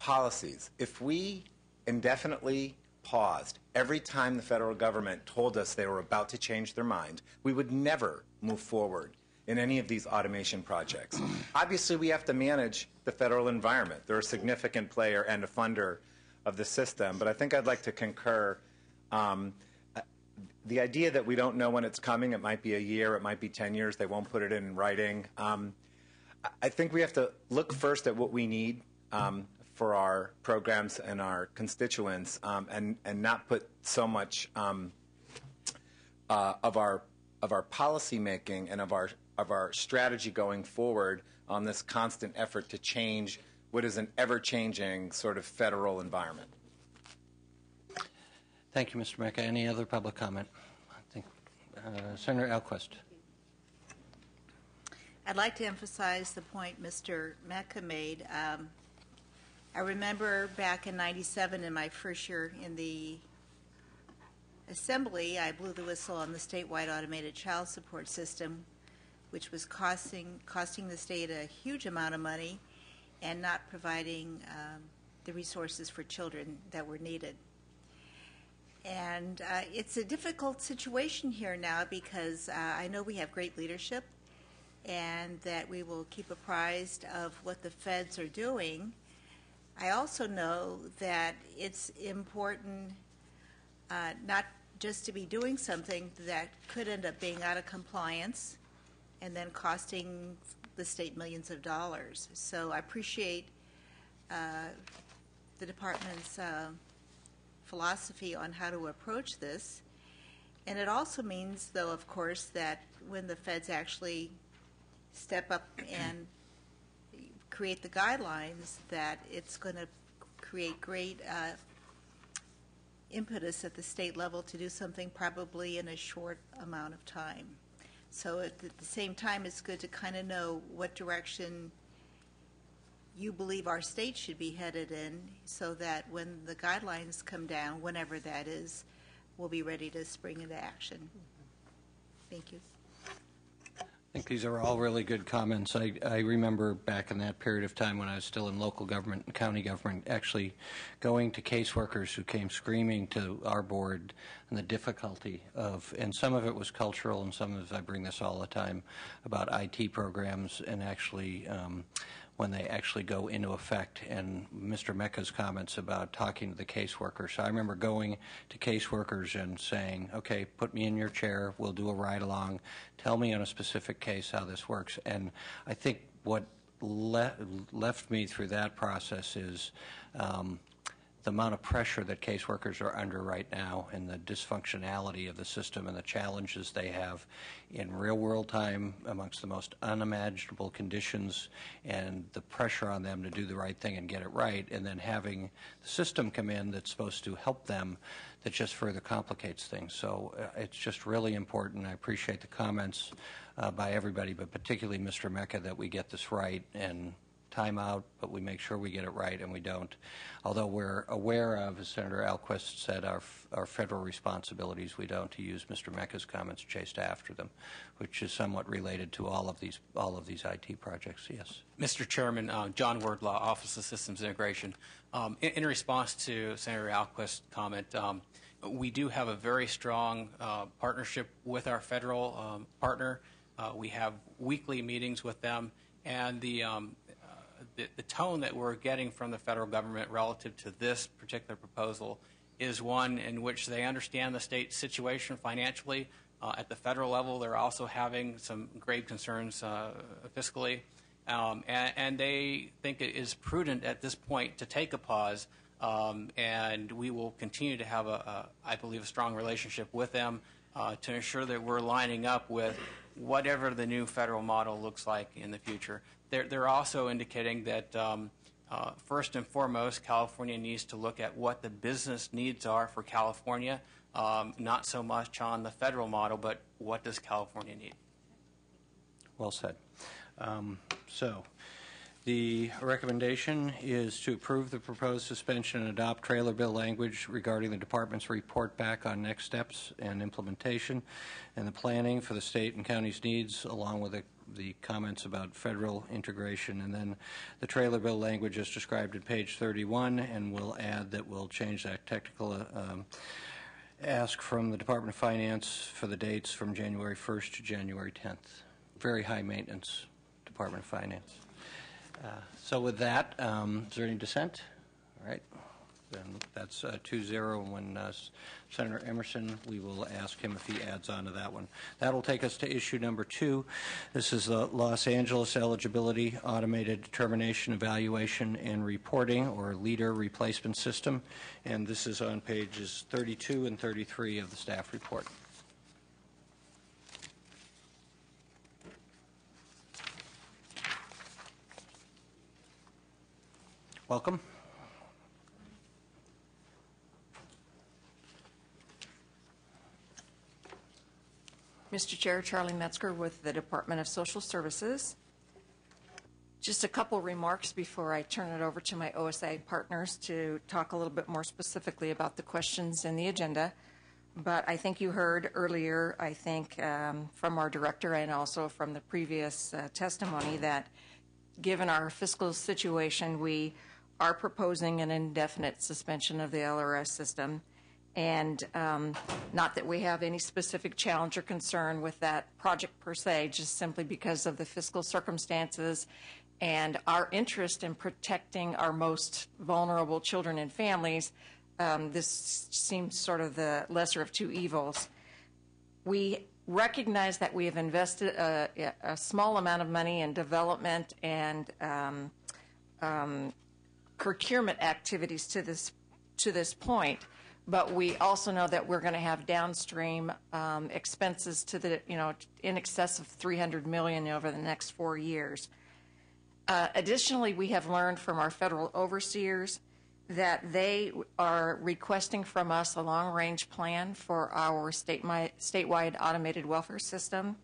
policies. If we indefinitely paused every time the federal government told us they were about to change their mind, we would never move forward in any of these automation projects. Obviously, we have to manage the federal environment. They're a significant player and a funder of the system, but I think I'd like to concur. The idea that we don't know when it's coming, it might be a year, it might be 10 years, they won't put it in writing. I think we have to look first at what we need for our programs and our constituents, and not put so much of our policy making and of our strategy going forward on this constant effort to change what is an ever-changing sort of federal environment. Thank you, Mr. Mecca. Any other public comment? I think Senator Alquist. I'd like to emphasize the point Mr. Mecca made. I remember back in '97, in my first year in the Assembly, I blew the whistle on the statewide automated child support system, which was costing the state a huge amount of money and not providing the resources for children that were needed. And it's a difficult situation here now because I know we have great leadership and that we will keep apprised of what the feds are doing. I also know that it's important not just to be doing something that could end up being out of compliance and then costing the state millions of dollars. So I appreciate the department's philosophy on how to approach this. And it also means, though, of course, that when the feds actually step up and create the guidelines, that it's going to create great impetus at the state level to do something probably in a short amount of time. So at the same time, it's good to kind of know what direction you believe our state should be headed in, so that when the guidelines come down, whenever that is, we'll be ready to spring into action. Thank you. I think these are all really good comments. I remember back in that period of time when I was still in local government and county government, actually going to caseworkers who came screaming to our board and the difficulty of, and some of it was cultural and some of it, I bring this all the time, about IT programs and actually when they actually go into effect, and Mr. Mecca's comments about talking to the caseworker. So I remember going to caseworkers and saying, okay, put me in your chair, we'll do a ride-along, tell me on a specific case how this works. And I think what left me through that process is the amount of pressure that caseworkers are under right now and the dysfunctionality of the system and the challenges they have in real-world time amongst the most unimaginable conditions and the pressure on them to do the right thing and get it right, and then having the system come in that's supposed to help them that just further complicates things. So it's just really important. I appreciate the comments by everybody, but particularly Mr. Mecca, that we get this right and time out, but we make sure we get it right, and we don't. Although we're aware of, as Senator Alquist said, our federal responsibilities, we don't, to use Mr. Mecca's comments, chased after them, which is somewhat related to all of these IT projects. Yes. Mr. Chairman, John Wordlaw, Office of Systems Integration. In response to Senator Alquist's comment, we do have a very strong partnership with our federal partner. We have weekly meetings with them, and the tone that we're getting from the federal government relative to this particular proposal is one in which they understand the state's situation financially. At the federal level, they're also having some grave concerns fiscally, and they think it is prudent at this point to take a pause, and we will continue to have, I believe, a strong relationship with them to ensure that we're lining up with whatever the new federal model looks like in the future. They're also indicating that first and foremost, California needs to look at what the business needs are for California, not so much on the federal model, but what does California need? Well said. So the recommendation is to approve the proposed suspension and adopt trailer bill language regarding the department's report back on next steps and implementation and the planning for the state and county's needs, along with the comments about federal integration, and then the trailer bill language is described at page 31, and we'll add that we'll change that technical ask from the Department of Finance for the dates from January 1st to January 10th. Very high maintenance Department of Finance. So with that, is there any dissent? All right. Then that's 2-0. When Senator Emerson, we will ask him if he adds on to that one. That will take us to issue number 2. This is the Los Angeles Eligibility Automated Determination, Evaluation, and Reporting, or LEADER Replacement System. And this is on pages 32 and 33 of the staff report. Welcome. Mr. Chair, Charlie Metzger with the Department of Social Services. Just a couple remarks before I turn it over to my OSI partners to talk a little bit more specifically about the questions in the agenda. But I think you heard earlier, I think, from our director and also from the previous testimony that given our fiscal situation, we are proposing an indefinite suspension of the LRS system. And not that we have any specific challenge or concern with that project per se, just simply because of the fiscal circumstances and our interest in protecting our most vulnerable children and families. This seems sort of the lesser of two evils. We recognize that we have invested a small amount of money in development and procurement activities to this point. But we also know that we're going to have downstream expenses to the, in excess of $300 million over the next 4 years. Additionally, we have learned from our federal overseers that they are requesting from us a long-range plan for our statewide automated welfare system,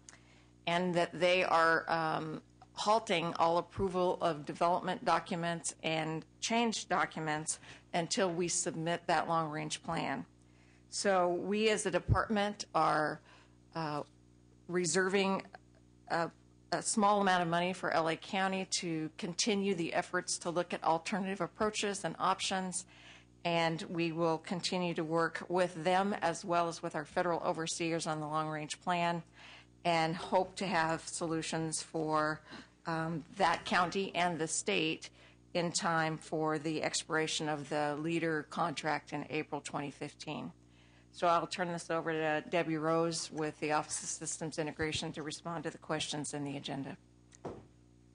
and that they are halting all approval of development documents and change documents until we submit that long-range plan. So we as a department are reserving a small amount of money for LA County to continue the efforts to look at alternative approaches and options, and we will continue to work with them as well as with our federal overseers on the long-range plan and hope to have solutions for that county and the state in time for the expiration of the LEADER contract in April 2015. So I'll turn this over to Debbie Rose with the Office of Systems Integration to respond to the questions in the agenda.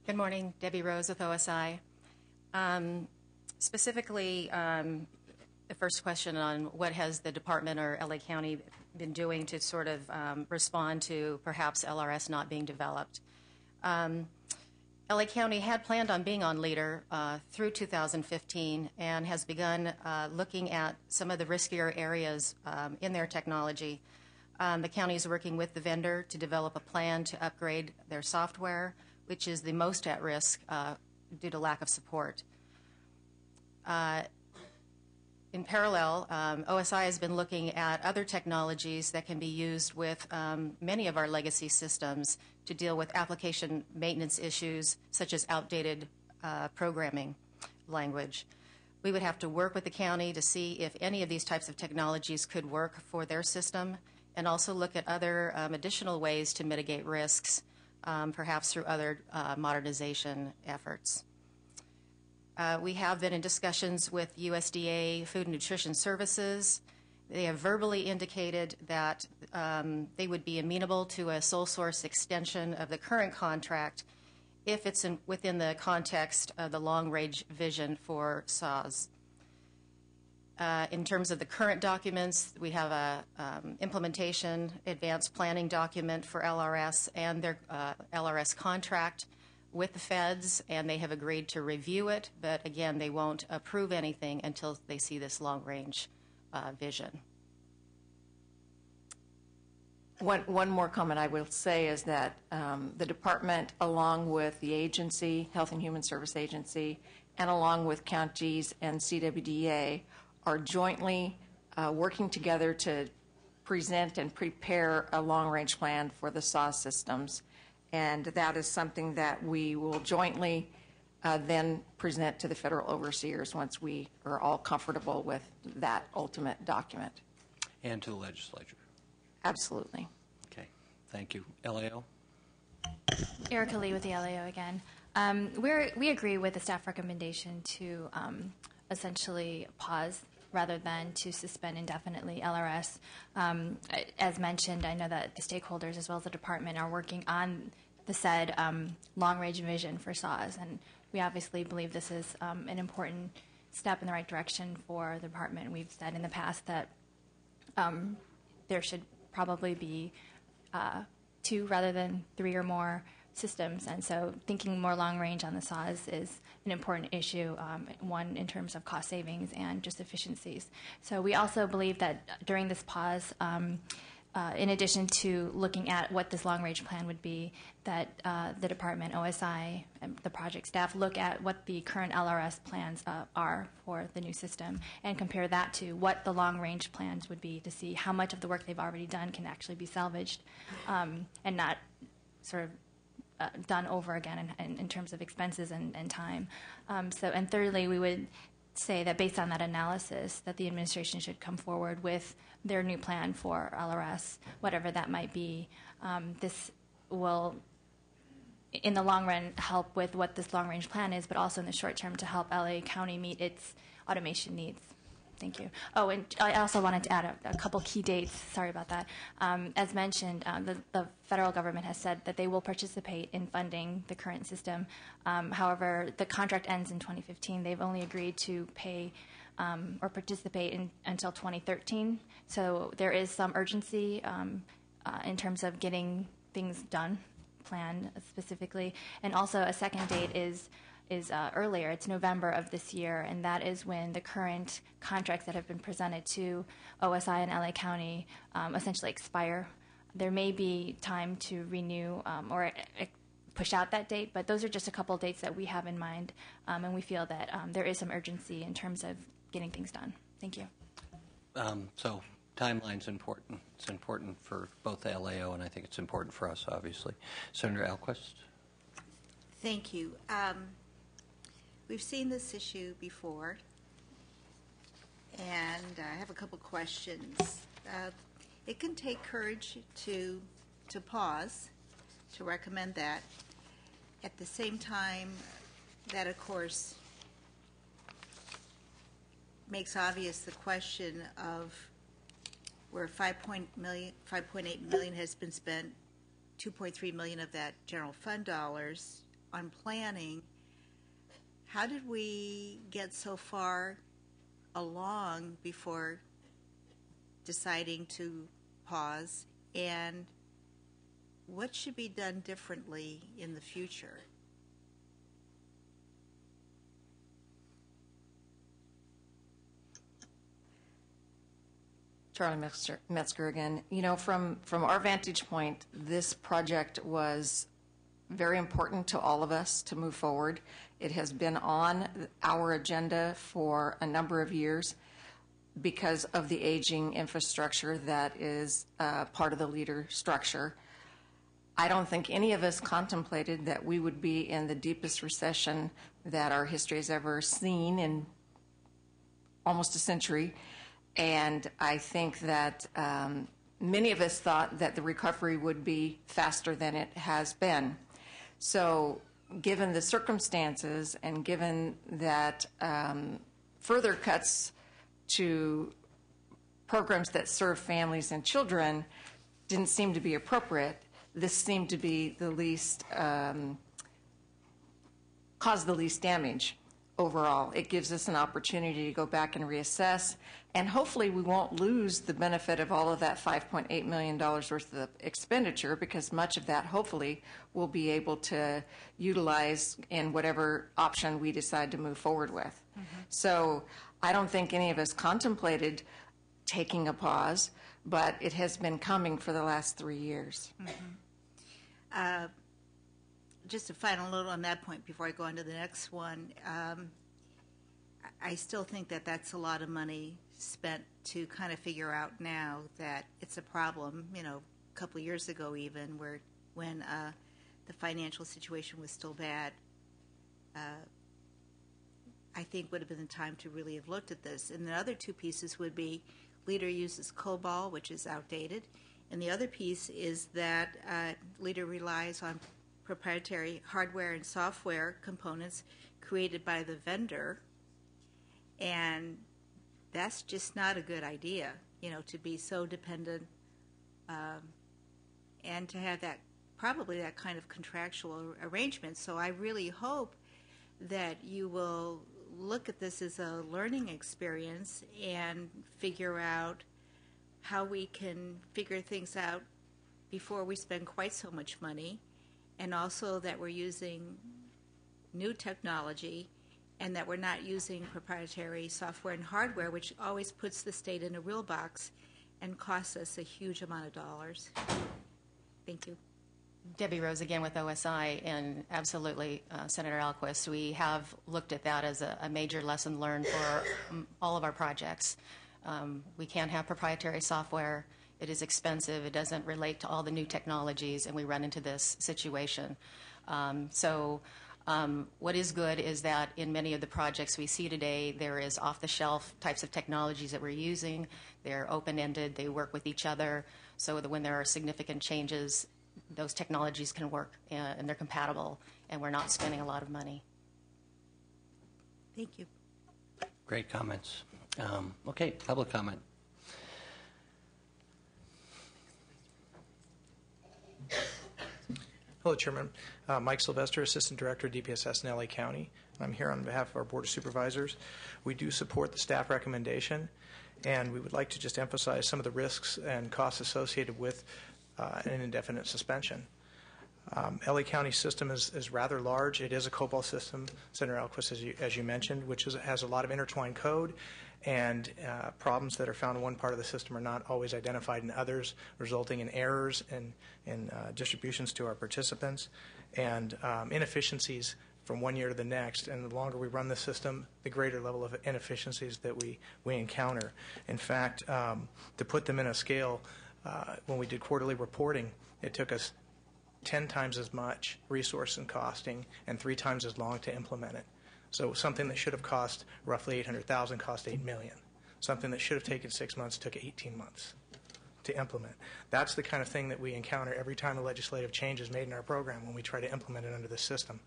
Good morning, Debbie Rose with OSI. Specifically, the first question on what has the department or LA County been doing to sort of respond to perhaps LRS not being developed. LA County had planned on being on LEADER through 2015 and has begun looking at some of the riskier areas in their technology. The county is working with the vendor to develop a plan to upgrade their software, which is the most at risk due to lack of support. In parallel, OSI has been looking at other technologies that can be used with many of our legacy systems to deal with application maintenance issues such as outdated programming language. We would have to work with the county to see if any of these types of technologies could work for their system, and also look at other additional ways to mitigate risks, perhaps through other modernization efforts. We have been in discussions with USDA Food and Nutrition Services. They have verbally indicated that they would be amenable to a sole source extension of the current contract if it's within the context of the long-range vision for SAWS. In terms of the current documents, we have a implementation advanced planning document for LRS and their LRS contract with the feds, and they have agreed to review it, but again, they won't approve anything until they see this long-range vision. One more comment I will say is that the department, along with the agency, Health and Human Service Agency, and along with counties and CWDA, are jointly working together to present and prepare a long-range plan for the SAW systems. And that is something that we will jointly then present to the federal overseers once we are all comfortable with that ultimate document. And to the legislature. Absolutely. Okay, thank you. LAO? Erica Lee with the LAO again. We agree with the staff recommendation to essentially pause rather than to suspend indefinitely LRS. As mentioned, I know that the stakeholders as well as the department are working on the said long-range vision for SAWS, and we obviously believe this is an important step in the right direction for the department. We've said in the past that there should probably be 2 rather than 3 or more systems, and so thinking more long range on the SAWS is an important issue, one in terms of cost savings and just efficiencies. So we also believe that during this pause, in addition to looking at what this long range plan would be, that the department, OSI, and the project staff look at what the current LRS plans are for the new system and compare that to what the long range plans would be to see how much of the work they've already done can actually be salvaged and not sort of done over again in terms of expenses and time. And thirdly, we would say that based on that analysis, that the administration should come forward with their new plan for LRS, whatever that might be. This will, in the long run, help with what this long-range plan is, but also in the short term to help LA County meet its automation needs. Thank you. Oh, and I also wanted to add a couple key dates. Sorry about that. As mentioned, the federal government has said that they will participate in funding the current system. However, the contract ends in 2015. They've only agreed to pay or participate until 2013. So there is some urgency in terms of getting things done, planned specifically. And also a second date is earlier. It's November of this year, and that is when the current contracts that have been presented to OSI and LA County essentially expire. There may be time to renew or push out that date, but those are just a couple dates that we have in mind, and we feel that there is some urgency in terms of getting things done. Thank you. So timeline's important. It's important for both the LAO, and I think it's important for us, obviously. Senator Alquist? Thank you. We've seen this issue before, and I have a couple questions. It can take courage to pause, to recommend that. At the same time, that, of course, makes obvious the question of where $5.8 million has been spent, $2.3 million of that general fund dollars on planning. How did we get so far along before deciding to pause, and what should be done differently in the future? Charlie Metzger again. You know, from our vantage point, this project was very important to all of us to move forward. It has been on our agenda for a number of years because of the aging infrastructure that is part of the leader structure. I don't think any of us contemplated that we would be in the deepest recession that our history has ever seen in almost a century. And I think that many of us thought that the recovery would be faster than it has been. So given the circumstances and given that further cuts to programs that serve families and children didn't seem to be appropriate, this seemed to be the least, cause the least damage overall. It gives us an opportunity to go back and reassess, and hopefully we won't lose the benefit of all of that $5.8 million worth of expenditure, because much of that hopefully we'll be able to utilize in whatever option we decide to move forward with. So I don't think any of us contemplated taking a pause, but it has been coming for the last 3 years. Just a final note on that point before I go on to the next one. I still think that that's a lot of money spent to kind of figure out now that it's a problem. You know, a couple of years ago even, when the financial situation was still bad, I think would have been the time to really have looked at this. And the other two pieces would be Leader uses COBOL, which is outdated, and the other piece is that Leader relies on proprietary hardware and software components created by the vendor, and that's just not a good idea, to be so dependent and to have that probably that kind of contractual arrangement. So I really hope that you will look at this as a learning experience and figure out how we can figure things out before we spend quite so much money, and also that we're using new technology and that we're not using proprietary software and hardware, which always puts the state in a real box and costs us a huge amount of dollars. Thank you. Debbie Rose again with OSI, and absolutely, Senator Alquist, we have looked at that as a major lesson learned for all of our projects. We can't have proprietary software. It is expensive. It doesn't relate to all the new technologies, and we run into this situation. What is good is that in many of the projects we see today, there is off-the-shelf types of technologies that we're using. They're open-ended. They work with each other, so that when there are significant changes, those technologies can work and they're compatible, and we're not spending a lot of money. Thank you. Great comments. Okay, public comment. Hello, Chairman. Mike Sylvester, Assistant Director, DPSS in LA County. I'm here on behalf of our Board of Supervisors. We do support the staff recommendation, and we would like to just emphasize some of the risks and costs associated with an indefinite suspension. LA County system is rather large. It is a COBOL system, Senator Alquist, as you mentioned, which has a lot of intertwined code, and problems that are found in one part of the system are not always identified in others, resulting in errors and distributions to our participants, and inefficiencies from one year to the next. And the longer we run the system, the greater level of inefficiencies that we encounter. In fact, to put them in a scale, when we did quarterly reporting, it took us 10 times as much resource and costing and 3 times as long to implement it. So something that should have cost roughly $800,000 cost $8 million. Something that should have taken 6 months took 18 months to implement. That's the kind of thing that we encounter every time a legislative change is made in our program when we try to implement it under the system.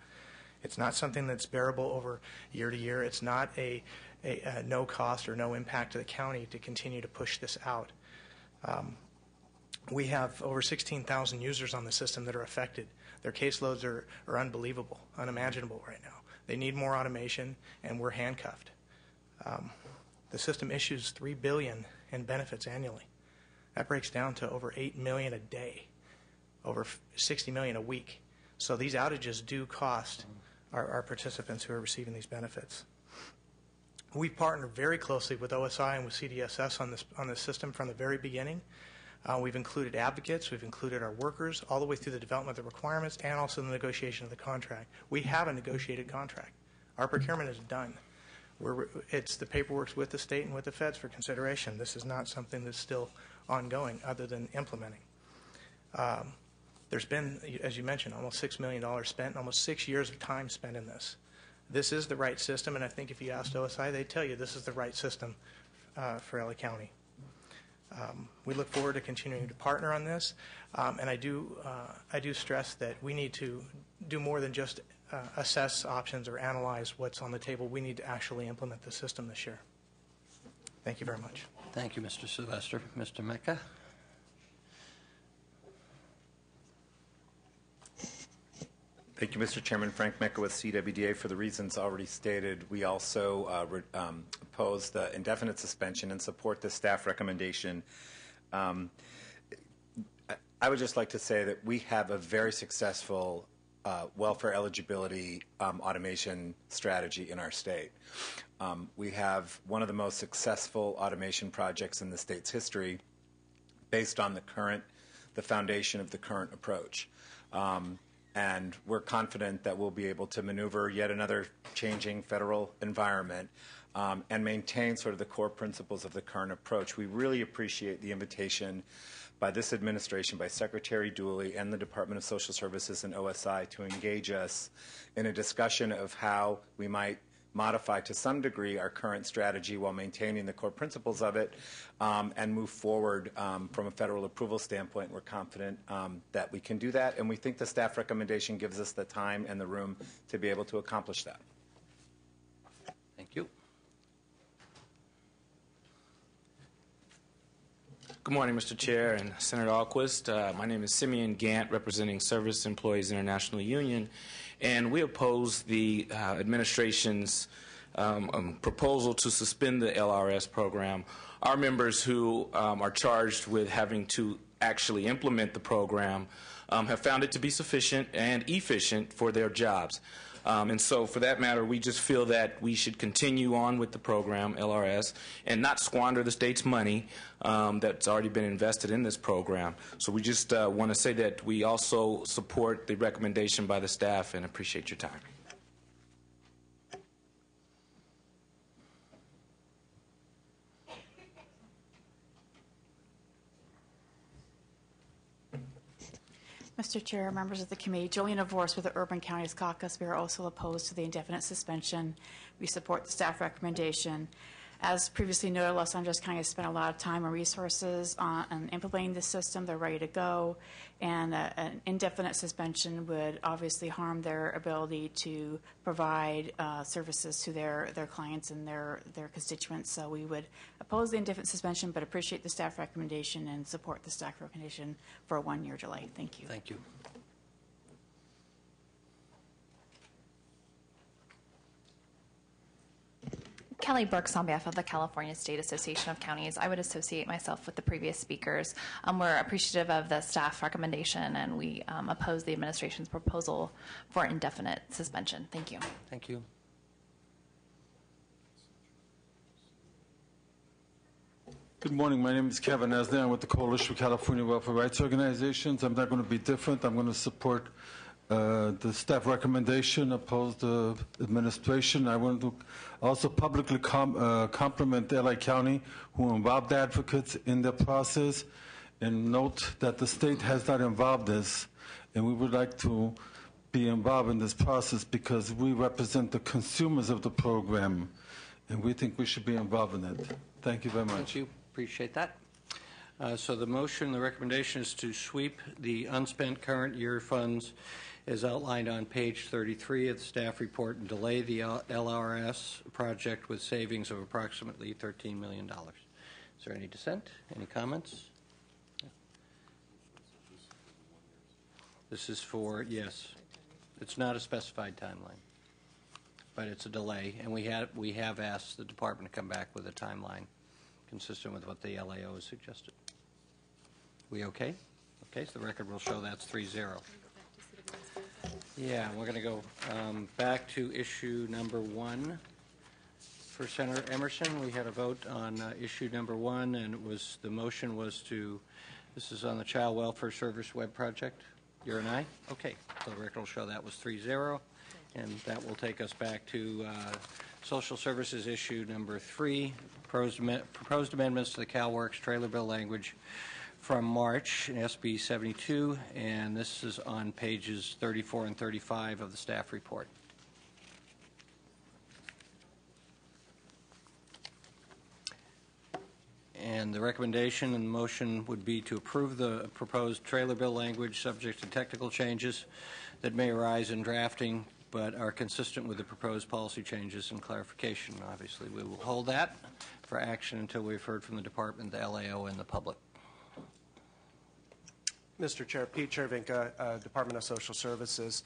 It's not something that's bearable over year to year. It's not a no cost or no impact to the county to continue to push this out. We have over 16,000 users on the system that are affected. Their caseloads are unbelievable, unimaginable right now. They need more automation, and we're handcuffed. The system issues $3 billion in benefits annually. That breaks down to over $8 million a day, over $60 million a week. So these outages do cost our participants who are receiving these benefits. We partner very closely with OSI and with CDSS on this system from the very beginning. We've included advocates, we've included our workers, all the way through the development of the requirements and also the negotiation of the contract. We have a negotiated contract. Our procurement is done. It's the paperwork's with the state and with the feds for consideration. This is not something that's still ongoing other than implementing. There's been, as you mentioned, almost $6 million spent, almost 6 years of time spent in this. This is the right system, and I think if you asked OSI, they'd tell you this is the right system for LA County. We look forward to continuing to partner on this, and I do stress that we need to do more than just assess options or analyze what's on the table. We need to actually implement the system this year. Thank you very much. Thank you, Mr. Sylvester. Mr. Mecca? Thank you, Mr. Chairman. Frank Mecca with CWDA. For the reasons already stated, we also oppose the indefinite suspension and support the staff recommendation. I would just like to say that we have a very successful welfare eligibility automation strategy in our state. We have one of the most successful automation projects in the state's history based on the foundation of the current approach. And we're confident that we'll be able to maneuver yet another changing federal environment and maintain sort of the core principles of the current approach. We really appreciate the invitation by this administration, by Secretary Dooley and the Department of Social Services and OSI to engage us in a discussion of how we might modify to some degree our current strategy while maintaining the core principles of it, and move forward from a federal approval standpoint. We're confident that we can do that, and we think the staff recommendation gives us the time and the room to be able to accomplish that. Thank you. Good morning, Mr. Chair and Senator Alquist. My name is Simeon Gant, representing Service Employees International Union, and we oppose the administration's proposal to suspend the LRS program. Our members who are charged with having to actually implement the program have found it to be sufficient and efficient for their jobs. And so for that matter, we just feel that we should continue on with the program, LRS, and not squander the state's money that's already been invested in this program. So we just want to say that we also support the recommendation by the staff and appreciate your time. Mr. Chair, members of the committee, Jolena Vorse with the Urban Counties Caucus. We are also opposed to the indefinite suspension. We support the staff recommendation. As previously noted, Los Angeles County has spent a lot of time and resources on implementing this system. They're ready to go, and an indefinite suspension would obviously harm their ability to provide services to their clients and their constituents. So we would oppose the indefinite suspension, but appreciate the staff recommendation and support the staff recommendation for a one-year delay. Thank you. Thank you. Kelly Brooks on behalf of the California State Association of Counties. I would associate myself with the previous speakers. We're appreciative of the staff recommendation, and we oppose the administration's proposal for indefinite suspension. Thank you. Thank you. Good morning. My name is Kevin Esner. I'm with the Coalition for California Welfare Rights Organizations. I'm not going to be different. I'm going to support the staff recommendation, oppose the administration. I want to also publicly compliment LA County, who involved advocates in the process, and note that the state has not involved us, and we would like to be involved in this process because we represent the consumers of the program, and we think we should be involved in it. Thank you very much. Thank you. Appreciate that. So the motion, the recommendation is to sweep the unspent current year funds as outlined on page 33 of the staff report and delay the LRS project with savings of approximately $13 million. Is there any dissent? Any comments? This is for, yes, it's not a specified timeline, but it's a delay, and we have asked the department to come back with a timeline consistent with what the LAO has suggested. We okay? Okay, so the record will show that's 3-0. Yeah, we're going to go back to issue number 1. For Senator Emerson, we had a vote on issue number 1, and it was, the motion was to, this is on the Child Welfare Service Web Project. You're an aye? Okay, so the record will show that was 3-0, and that will take us back to Social Services issue number 3, proposed amendments to the CalWorks trailer bill language from March in SB 72, and this is on pages 34 and 35 of the staff report. And the recommendation and the motion would be to approve the proposed trailer bill language subject to technical changes that may arise in drafting but are consistent with the proposed policy changes and clarification. Obviously, we will hold that for action until we've heard from the department, the LAO, and the public. Mr. Chair, Pete Chervinka, Department of Social Services.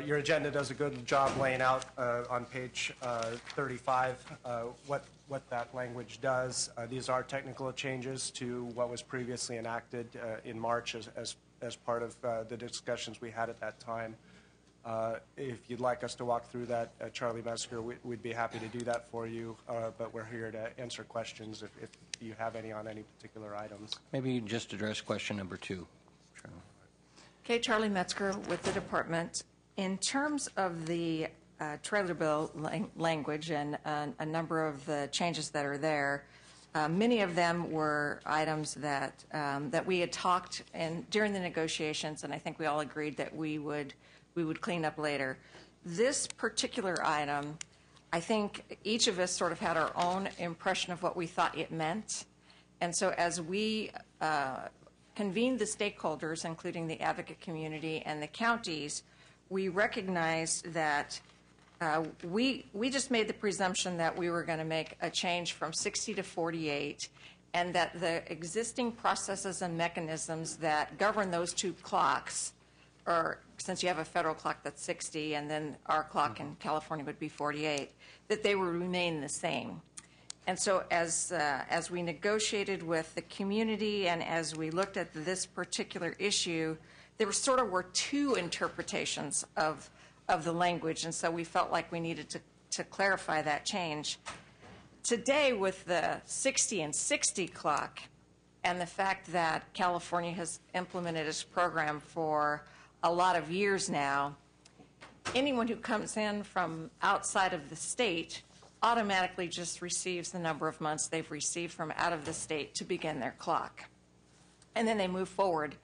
Your agenda does a good job laying out on page 35 what that language does. These are technical changes to what was previously enacted in March as part of the discussions we had at that time. If you'd like us to walk through that, Charlie Metzger, we'd be happy to do that for you, but we're here to answer questions if you have any on any particular items. Maybe you can just address question number 2. Okay, Charlie Metzger with the department. In terms of the trailer bill language and a number of the changes that are there, Many of them were items that that we had talked and during the negotiations, and I think we all agreed that we would clean up later. This particular item, I think each of us sort of had our own impression of what we thought it meant, and so as we convened the stakeholders, including the advocate community and the counties, we recognized that we just made the presumption that we were going to make a change from 60 to 48, and that the existing processes and mechanisms that govern those two clocks, or since you have a federal clock that's 60 and then our clock in California would be 48, that they would remain the same. And so as we negotiated with the community and as we looked at this particular issue, there were two interpretations of the language, and so we felt like we needed to clarify that change. Today, with the 60 and 60 clock and the fact that California has implemented this program for a lot of years now, anyone who comes in from outside of the state automatically just receives the number of months they've received from out of the state to begin their clock. And then they move forward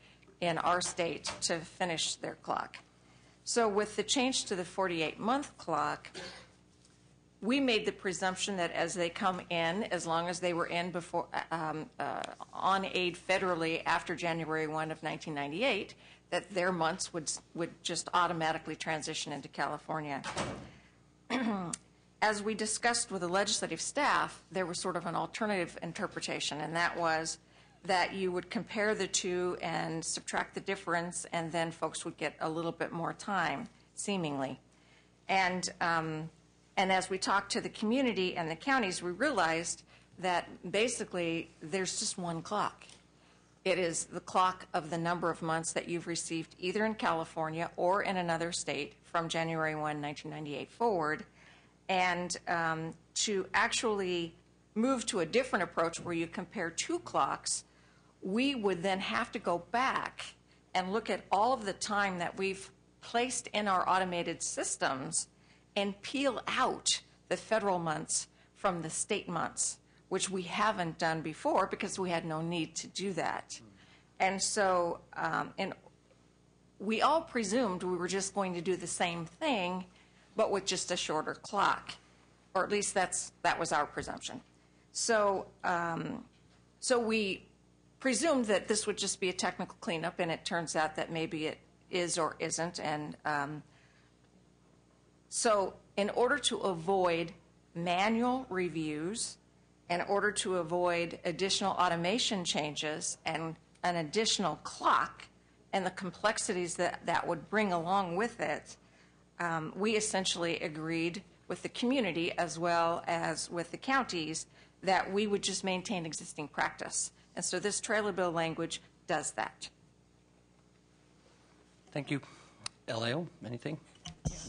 in our state to finish their clock. So with the change to the 48-month clock, we made the presumption that as they come in, as long as they were in before on aid federally after January 1 of 1998, that their months would just automatically transition into California. As we discussed with the legislative staff, there was sort of an alternative interpretation, and that was that you would compare the two and subtract the difference, and then folks would get a little bit more time, seemingly. And as we talked to the community and the counties, we realized that basically there's just one clock. It is the clock of the number of months that you've received either in California or in another state from January 1, 1998 forward. And to actually move to a different approach where you compare two clocks, we would then have to go back and look at all of the time that we've placed in our automated systems and peel out the federal months from the state months, which we haven't done before because we had no need to do that. And so and we all presumed we were just going to do the same thing, but with just a shorter clock, or at least that was our presumption. So, so we presumed that this would just be a technical cleanup, and it turns out that maybe it is or isn't. And so in order to avoid manual reviews, in order to avoid additional automation changes and an additional clock and the complexities that would bring along with it, we essentially agreed with the community as well as with the counties that we would just maintain existing practice. And so this trailer bill language does that. Thank you. LAO, anything?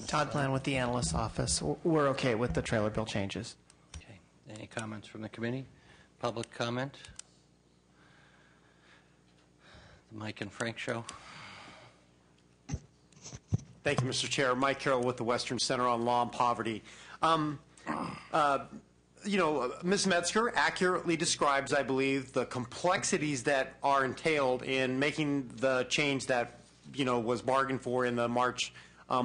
Todd Plan with the Analyst's Office. We're okay with the trailer bill changes. Okay. Any comments from the committee? Public comment? The Mike and Frank show. Thank you, Mr. Chair. Mike Carroll with the Western Center on Law and Poverty. You know, Ms. Metzger accurately describes, I believe, the complexities that are entailed in making the change that, you know, was bargained for in the March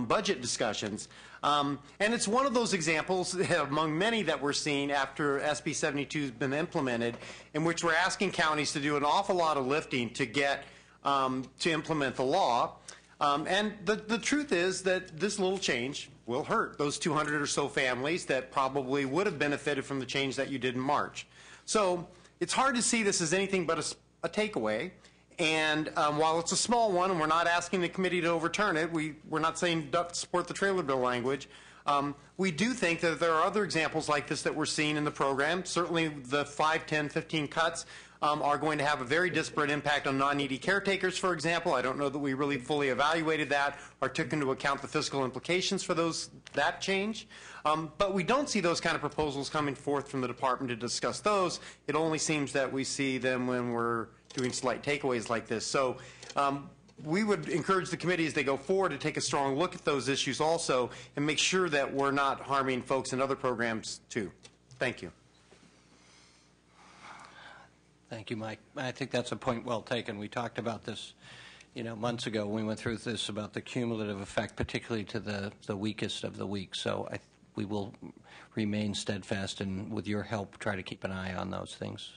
budget discussions. And it's one of those examples among many that we're seeing after SB 72 has been implemented, in which we're asking counties to do an awful lot of lifting to get to implement the law. And the truth is that this little change will hurt those 200 or so families that probably would have benefited from the change that you did in March. So it's hard to see this as anything but a takeaway. And while it's a small one, and we're not asking the committee to overturn it, we're not saying don't support the trailer bill language, we do think that there are other examples like this that we're seeing in the program. Certainly the 5, 10, 15 cuts are going to have a very disparate impact on non-needy caretakers, for example. I don't know that we really fully evaluated that or took into account the fiscal implications for that change. But we don't see those kind of proposals coming forth from the department to discuss those. It only seems that we see them when we're doing slight takeaways like this. So we would encourage the committee as they go forward to take a strong look at those issues also and make sure that we're not harming folks in other programs too. Thank you. Thank you, Mike. I think that's a point well taken. We talked about this, months ago when we went through this about the cumulative effect, particularly to the weakest of the weak. So we will remain steadfast and, with your help, try to keep an eye on those things.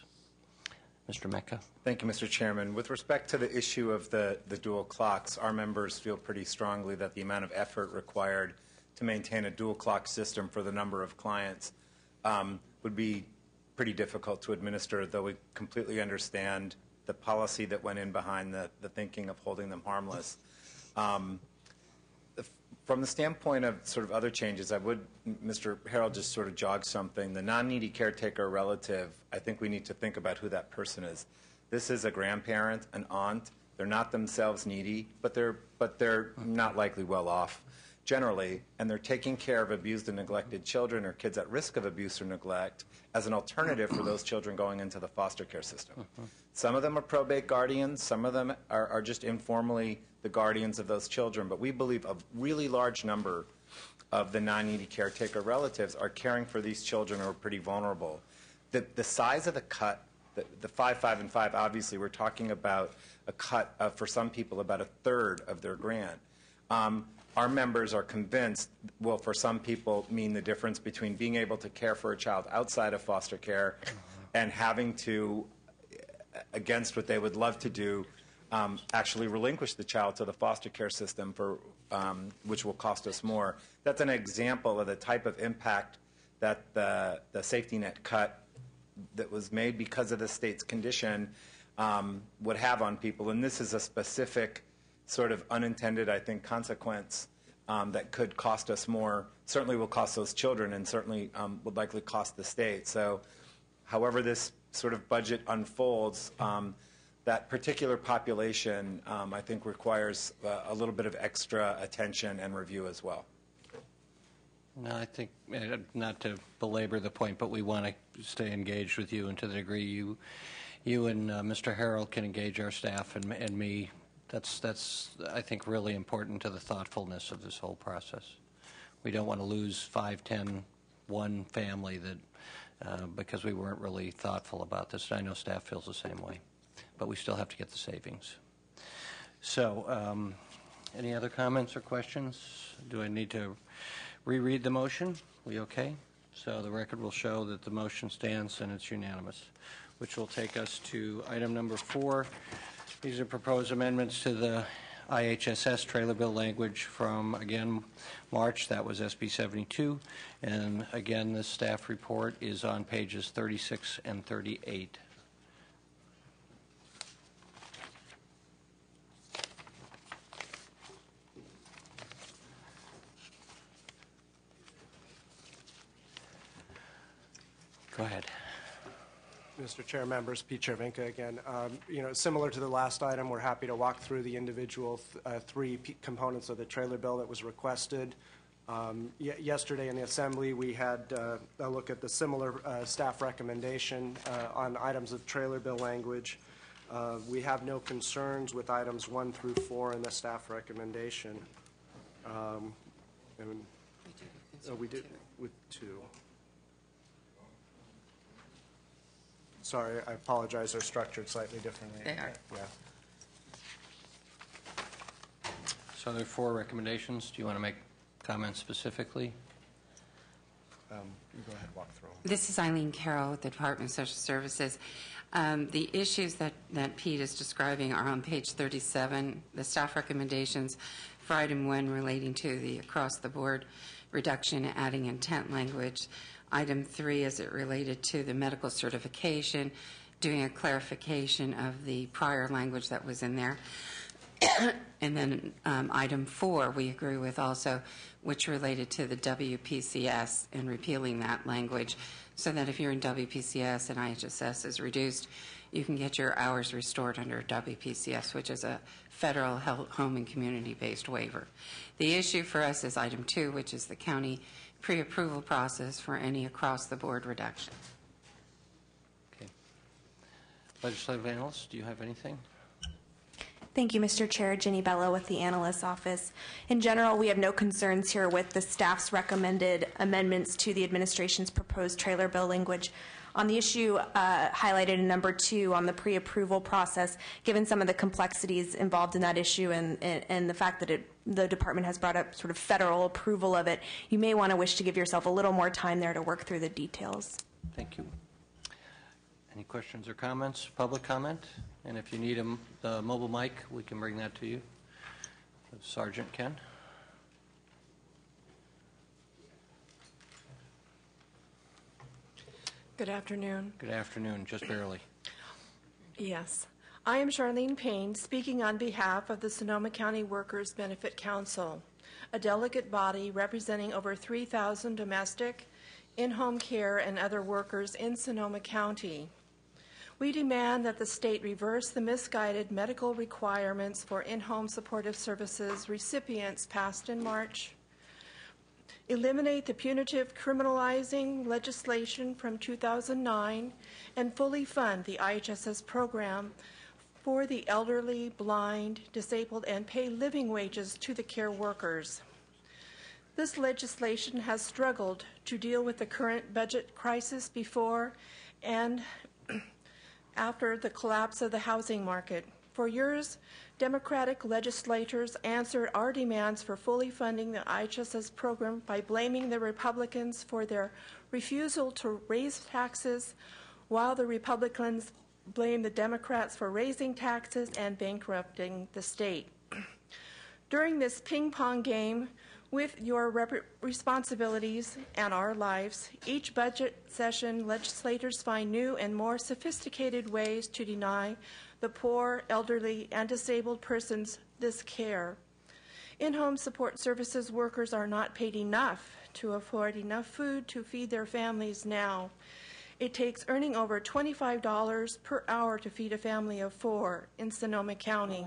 Mr. Mecca. Thank you, Mr. Chairman. With respect to the issue of the dual clocks, our members feel pretty strongly that the amount of effort required to maintain a dual clock system for the number of clients would be pretty difficult to administer, though we completely understand the policy that went in behind the thinking of holding them harmless. From the standpoint of sort of other changes, Mr. Harrell just sort of jogged something. The non-needy caretaker relative, I think we need to think about who that person is. This is a grandparent, an aunt. They're not themselves needy, but they're not likely well off generally, and they're taking care of abused and neglected children or kids at risk of abuse or neglect as an alternative for those children going into the foster care system. Some of them are probate guardians. Some of them are just informally the guardians of those children. But we believe a really large number of the non-needy caretaker relatives are caring for these children who are pretty vulnerable. The size of the cut, the 5, 5, and 5, obviously we're talking about a cut of, for some people, about a third of their grant. Our members are convinced will, for some people, mean the difference between being able to care for a child outside of foster care and having to, against what they would love to do, actually relinquish the child to the foster care system, which will cost us more. That's an example of the type of impact that the safety net cut that was made because of the state's condition would have on people. And this is a specific sort of unintended, I think, consequence that could cost us more, certainly will cost those children, and certainly would likely cost the state. So however this sort of budget unfolds, that particular population, I think, requires a little bit of extra attention and review as well. No, I think, not to belabor the point, but we want to stay engaged with you, and to the degree you and Mr. Harrell can engage our staff and me, that's I think, really important to the thoughtfulness of this whole process. We don't want to lose 5, 10, one family that because we weren't really thoughtful about this. I know staff feels the same way, but we still have to get the savings. So, any other comments or questions? Do I need to reread the motion? We okay? So the record will show that the motion stands and it's unanimous, which will take us to item number 4. These are proposed amendments to the IHSS trailer bill language from, again, March. That was SB 72. And again, the staff report is on pages 36 and 38. Go ahead. Mr. Chair, members, Pete Chervinka again. Similar to the last item, we're happy to walk through the individual 3 components of the trailer bill that was requested. Yesterday in the Assembly, we had a look at the similar staff recommendation on items of trailer bill language. We have no concerns with items 1 through 4 in the staff recommendation. We did with 2. Sorry, I apologize. They're structured slightly differently. They are. Yeah. So there are 4 recommendations. Do you want to make comments specifically? You go ahead, walk through. This is Eileen Carroll with the Department of Social Services. The issues that Pete is describing are on page 37, the staff recommendations for item 1 relating to the across-the-board reduction, adding intent language. Item 3 as it related to the medical certification, doing a clarification of the prior language that was in there. And then item 4 we agree with also, which related to the WPCS and repealing that language so that if you're in WPCS and IHSS is reduced, you can get your hours restored under WPCS, which is a federal health, home and community-based waiver. The issue for us is item 2, which is the county pre-approval process for any across-the-board reduction. Okay. Legislative analyst, do you have anything? Thank you, Mr. Chair. Ginny Bello with the Analyst's Office. In general, we have no concerns here with the staff's recommended amendments to the administration's proposed trailer bill language. On the issue highlighted in number 2 on the pre-approval process, given some of the complexities involved in that issue and the fact that the department has brought up sort of federal approval of it, you may want to wish to give yourself a little more time there to work through the details. Thank you. Any questions or comments? Public comment? And if you need the mobile mic, we can bring that to you. Sergeant Ken. Good afternoon. Good afternoon, just barely. Yes. I am Charlene Payne, speaking on behalf of the Sonoma County Workers Benefit Council, a delegate body representing over 3,000 domestic, in-home care, and other workers in Sonoma County. We demand that the state reverse the misguided medical requirements for in-home supportive services recipients passed in March, eliminate the punitive criminalizing legislation from 2009, and fully fund the IHSS program for the elderly, blind, disabled, and pay living wages to the care workers. This legislation has struggled to deal with the current budget crisis before and after the collapse of the housing market. For years, Democratic legislators answered our demands for fully funding the IHSS program by blaming the Republicans for their refusal to raise taxes, while the Republicans blamed the Democrats for raising taxes and bankrupting the state. During this ping-pong game with your responsibilities and our lives, each budget session, legislators find new and more sophisticated ways to deny the poor, elderly, and disabled persons this care. In-home support services workers are not paid enough to afford enough food to feed their families now. It takes earning over $25 per hour to feed a family of 4 in Sonoma County.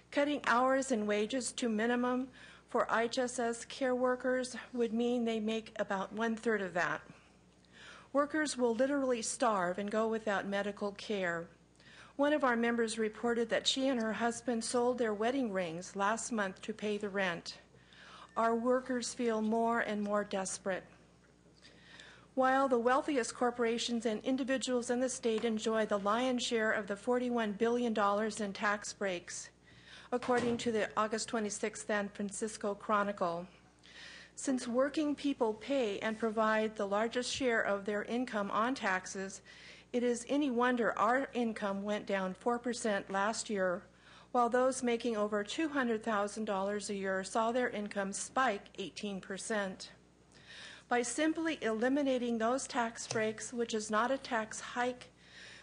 Cutting hours and wages to minimum for IHSS care workers would mean they make about 1/3 of that. Workers will literally starve and go without medical care. One of our members reported that she and her husband sold their wedding rings last month to pay the rent. Our workers feel more and more desperate. While the wealthiest corporations and individuals in the state enjoy the lion's share of the $41 billion in tax breaks, according to the August 26th San Francisco Chronicle. Since working people pay and provide the largest share of their income on taxes, it is any wonder our income went down 4% last year, while those making over $200,000 a year saw their income spike 18%. By simply eliminating those tax breaks, which is not a tax hike,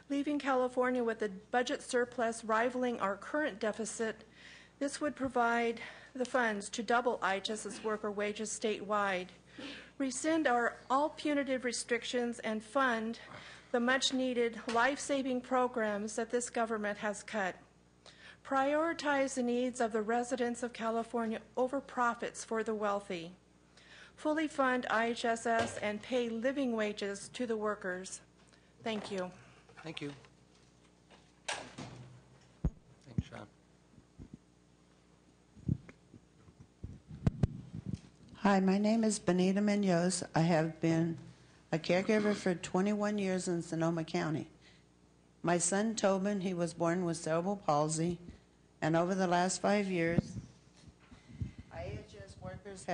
leaving California with a budget surplus rivaling our current deficit, this would provide the funds to double IHS's worker wages statewide, rescind our all punitive restrictions, and fund the much-needed life-saving programs that this government has cut. Prioritize the needs of the residents of California over profits for the wealthy. Fully fund IHSS and pay living wages to the workers. Thank you. Thank you. Thanks, Sean. Hi, my name is Benita Munoz. I have been a caregiver for 21 years in Sonoma County. My son, Tobin, he was born with cerebral palsy, and over the last 5 years, IHS workers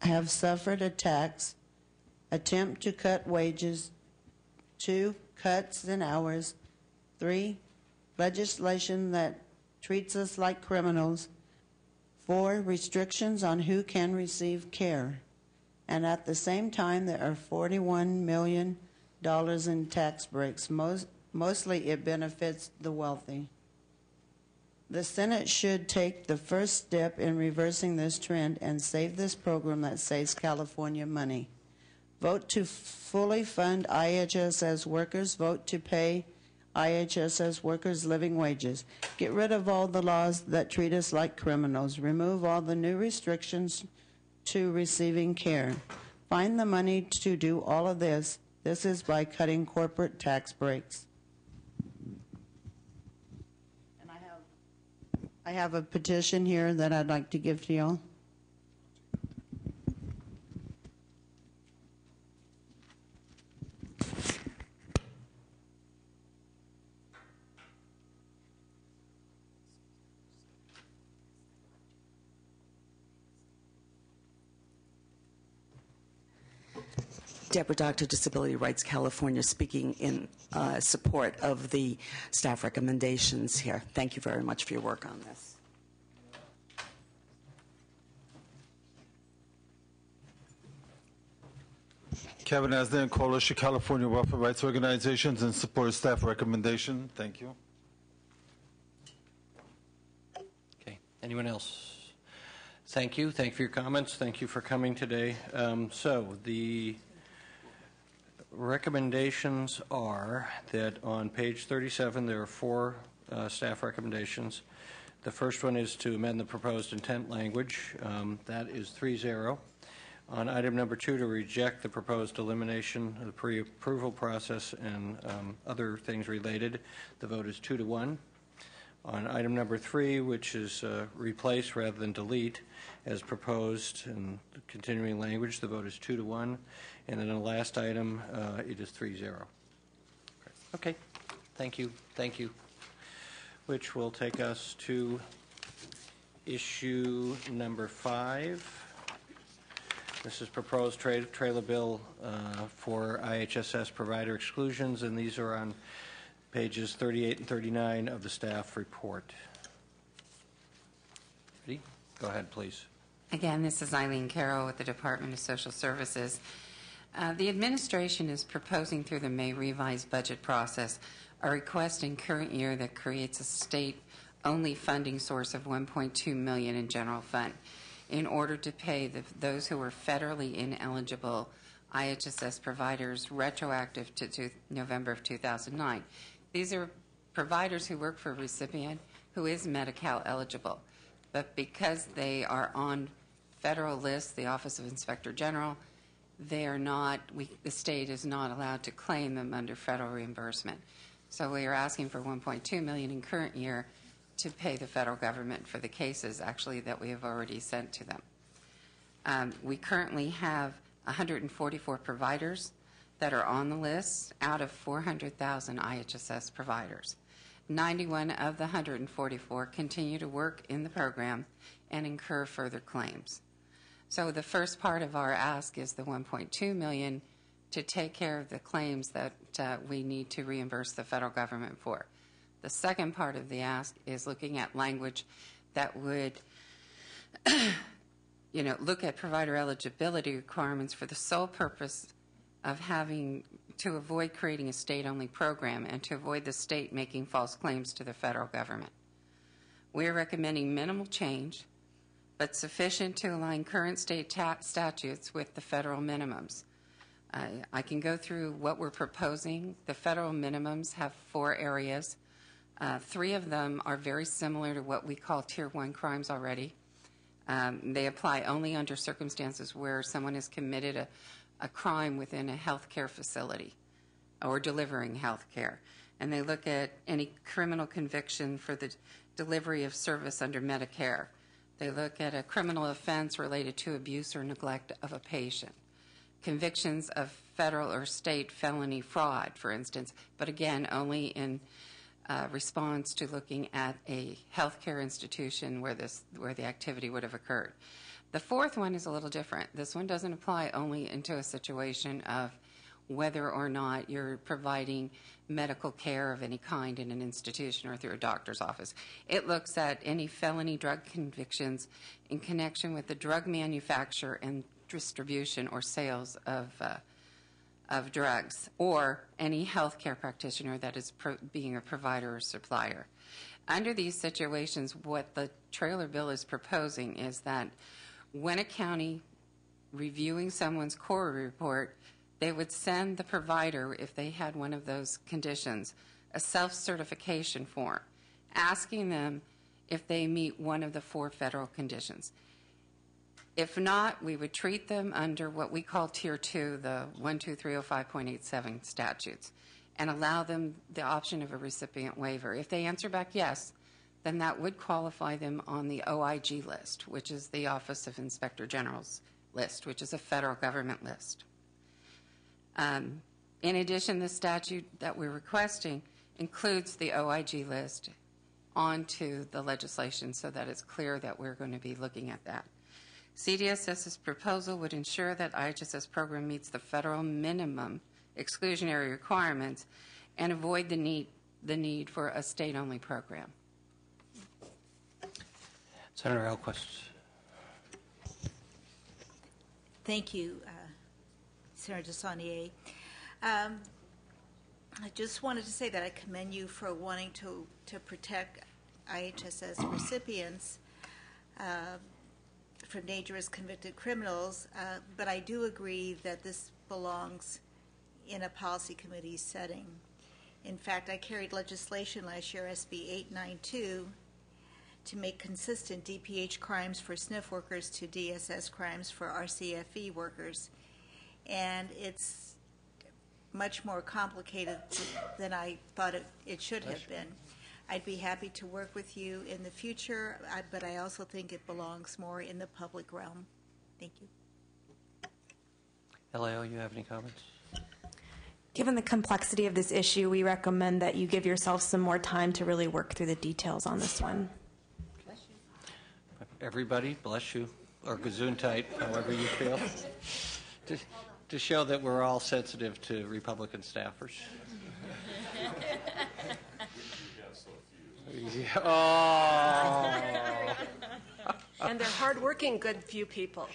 have suffered attacks, attempt to cut wages, 2, cuts in hours, 3, legislation that treats us like criminals, 4, restrictions on who can receive care. And at the same time, there are $41 million in tax breaks. Mostly it benefits the wealthy. The Senate should take the first step in reversing this trend and save this program that saves California money. Vote to fully fund IHSS workers. Vote to pay IHSS workers living wages. Get rid of all the laws that treat us like criminals. Remove all the new restrictions to receiving care. Find the money to do all of this. This is by cutting corporate tax breaks. And I have a petition here that I'd like to give to y'all. Deborah Doctor, Disability Rights California, speaking in support of the staff recommendations here. Thank you very much for your work on this. Kevin Asdan, Coalition California Welfare Rights Organizations, in support of staff recommendation. Thank you. Okay. Anyone else? Thank you. Thank you for your comments. Thank you for coming today. So the recommendations are that on page 37 there are 4 staff recommendations. The first one is to amend the proposed intent language. That is 3-0. On item number 2, to reject the proposed elimination of the pre-approval process and other things related, the vote is 2-1. On item number 3, which is replace rather than delete, as proposed in the continuing language, the vote is 2-1. And then the last item, it is 3-0. Okay. Thank you. Thank you. Which will take us to issue number 5. This is proposed trailer bill for IHSS provider exclusions, and these are on pages 38 and 39 of the staff report. Ready? Go ahead, please. Again, this is Eileen Carroll with the Department of Social Services. The administration is proposing through the May revised budget process a request in current year that creates a state-only funding source of $1.2 million in general fund in order to pay those who were federally ineligible IHSS providers retroactive to November of 2009. These are providers who work for a recipient who is Medi-Cal eligible, but because they are on federal lists, the Office of Inspector General, they are not, the state is not allowed to claim them under federal reimbursement. So we are asking for $1.2 million in current year to pay the federal government for the cases actually that we have already sent to them. We currently have 144 providers that are on the list out of 400,000 IHSS providers. 91 of the 144 continue to work in the program and incur further claims. So the first part of our ask is the $1.2 million to take care of the claims that we need to reimburse the federal government for. The second part of the ask is looking at language that would look at provider eligibility requirements for the sole purpose of having to avoid creating a state-only program and to avoid the state making false claims to the federal government. We are recommending minimal change, but sufficient to align current state statutes with the federal minimums. I can go through what we're proposing. The federal minimums have 4 areas. 3 of them are very similar to what we call Tier 1 crimes already. They apply only under circumstances where someone has committed a crime within a health care facility or delivering health care. And they look at any criminal conviction for the delivery of service under Medicare. They look at a criminal offense related to abuse or neglect of a patient. Convictions of federal or state felony fraud, for instance, but again, only in response to looking at a healthcare institution where the activity would have occurred. The 4th one is a little different. This one doesn't apply only into a situation of whether or not you're providing medical care of any kind in an institution or through a doctor's office. It looks at any felony drug convictions in connection with the drug manufacture and distribution or sales of drugs, or any healthcare practitioner that is being a provider or supplier. Under these situations, what the trailer bill is proposing is that when a county reviewing someone's core report, they would send the provider, if they had one of those conditions, a self-certification form asking them if they meet one of the 4 federal conditions. If not, we would treat them under what we call Tier 2, the 12305.87 statutes, and allow them the option of a recipient waiver. If they answer back yes, then that would qualify them on the OIG list, which is the Office of Inspector General's list, which is a federal government list. In addition, the statute that we're requesting includes the OIG list onto the legislation so that it's clear that we're going to be looking at that. CDSS's proposal would ensure that IHSS program meets the federal minimum exclusionary requirements and avoid the need for a state-only program. Senator Alquist. Thank you, Senator Saunier. I just wanted to say that I commend you for wanting to protect IHSS recipients from dangerous convicted criminals, but I do agree that this belongs in a policy committee setting. In fact, I carried legislation last year, SB 892, to make consistent DPH crimes for SNF workers to DSS crimes for RCFE workers. And it's much more complicated than I thought it should have been. I'd be happy to work with you in the future, but I also think it belongs more in the public realm. Thank you. LAO, you have any comments? Given the complexity of this issue, we recommend that you give yourself some more time to really work through the details on this one. Bless you. Everybody, bless you, or gesundheit, however you feel, to show that we're all sensitive to Republican staffers. Oh. And they're hardworking, good few people.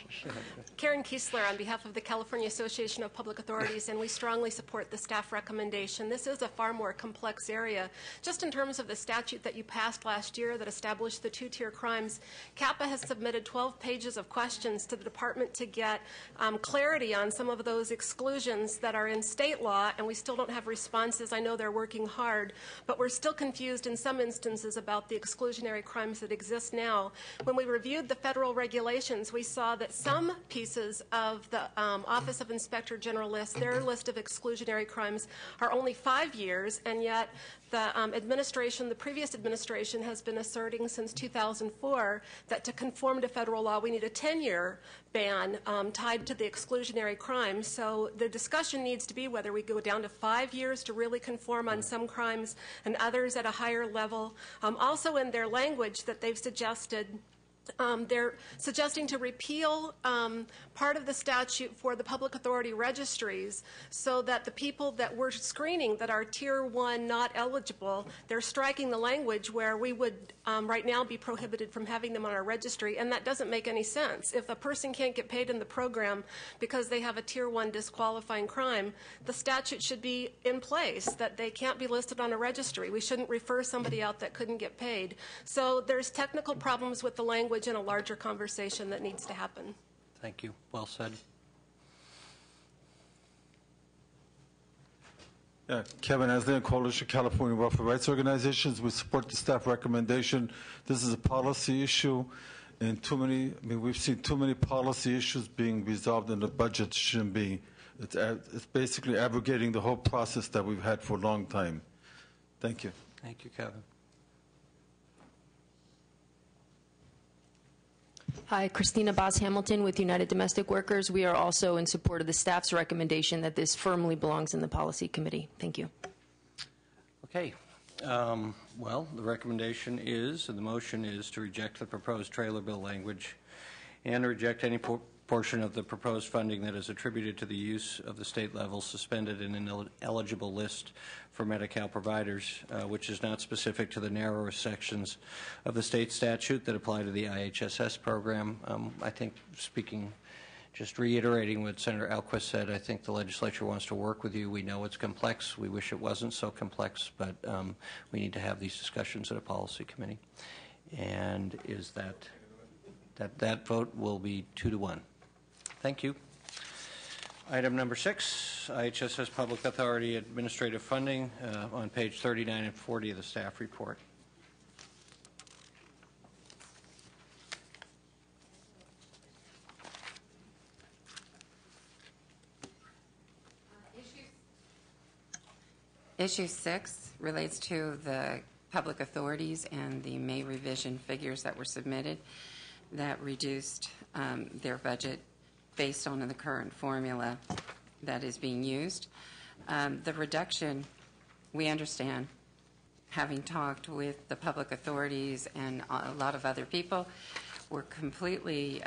Karen Kiesler on behalf of the California Association of Public Authorities, and we strongly support the staff recommendation. This is a far more complex area. Just in terms of the statute that you passed last year that established the two-tier crimes, CAPA has submitted 12 pages of questions to the department to get clarity on some of those exclusions that are in state law, and we still don't have responses. I know they're working hard, but we're still confused in some instances about the exclusionary crimes that exist now. When we reviewed the federal regulations, we saw that some pieces of the Office of Inspector General list, their list of exclusionary crimes, are only 5 years, and yet the previous administration has been asserting since 2004 that to conform to federal law, we need a 10-year ban tied to the exclusionary crimes. So the discussion needs to be whether we go down to 5 years to really conform on some crimes and others at a higher level. Also in their language that they've suggested, they're suggesting to repeal part of the statute for the public authority registries so that the people that we're screening that are Tier 1 not eligible, they're striking the language where we would right now be prohibited from having them on our registry, and that doesn't make any sense. If a person can't get paid in the program because they have a Tier 1 disqualifying crime, the statute should be in place that they can't be listed on a registry. We shouldn't refer somebody out that couldn't get paid. So there's technical problems with the language and a larger conversation that needs to happen. Thank you. Well said. Yeah, Kevin Aslan, Coalition of California Welfare Rights Organizations. We support the staff recommendation. This is a policy issue, and we've seen too many policy issues being resolved in the budget. Shouldn't be. It's basically abrogating the whole process that we've had for a long time. Thank you. Thank you, Kevin. Hi, Christina Boss-Hamilton with United Domestic Workers. We are also in support of the staff's recommendation that this firmly belongs in the policy committee. Thank you. Okay. Well, the recommendation is, and the motion is, to reject the proposed trailer bill language and to reject any portion of the proposed funding that is attributed to the use of the state level suspended in an eligible list for Medi-Cal providers, which is not specific to the narrower sections of the state statute that apply to the IHSS program. I think just reiterating what Senator Alquist said, I think the legislature wants to work with you. We know it's complex. We wish it wasn't so complex, but we need to have these discussions at a policy committee. And is that vote will be 2-1. Thank you. Item number 6, IHSS Public Authority Administrative Funding on page 39 and 40 of the staff report. Issue 6 relates to the public authorities and the May revision figures that were submitted that reduced their budget based on the current formula that is being used. The reduction, we understand, having talked with the public authorities and a lot of other people, we're completely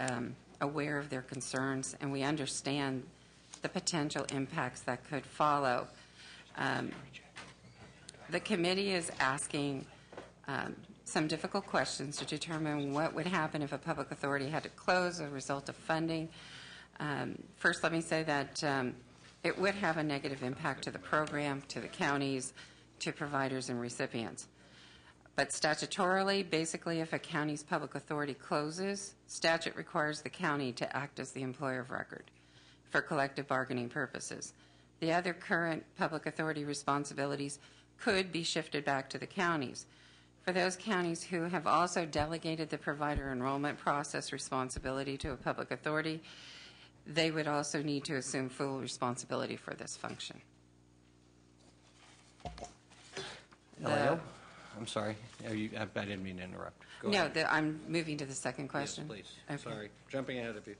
aware of their concerns, and we understand the potential impacts that could follow. The committee is asking some difficult questions to determine what would happen if a public authority had to close as a result of funding. First, let me say that it would have a negative impact to the program, to the counties, to providers and recipients. But statutorily, basically, if a county's public authority closes, statute requires the county to act as the employer of record for collective bargaining purposes. The other current public authority responsibilities could be shifted back to the counties. For those counties who have also delegated the provider enrollment process responsibility to a public authority, they would also need to assume full responsibility for this function. Leo? I'm sorry. I didn't mean to interrupt. Go ahead. I'm moving to the second question. Yes, please. Okay. Sorry. Jumping ahead of you.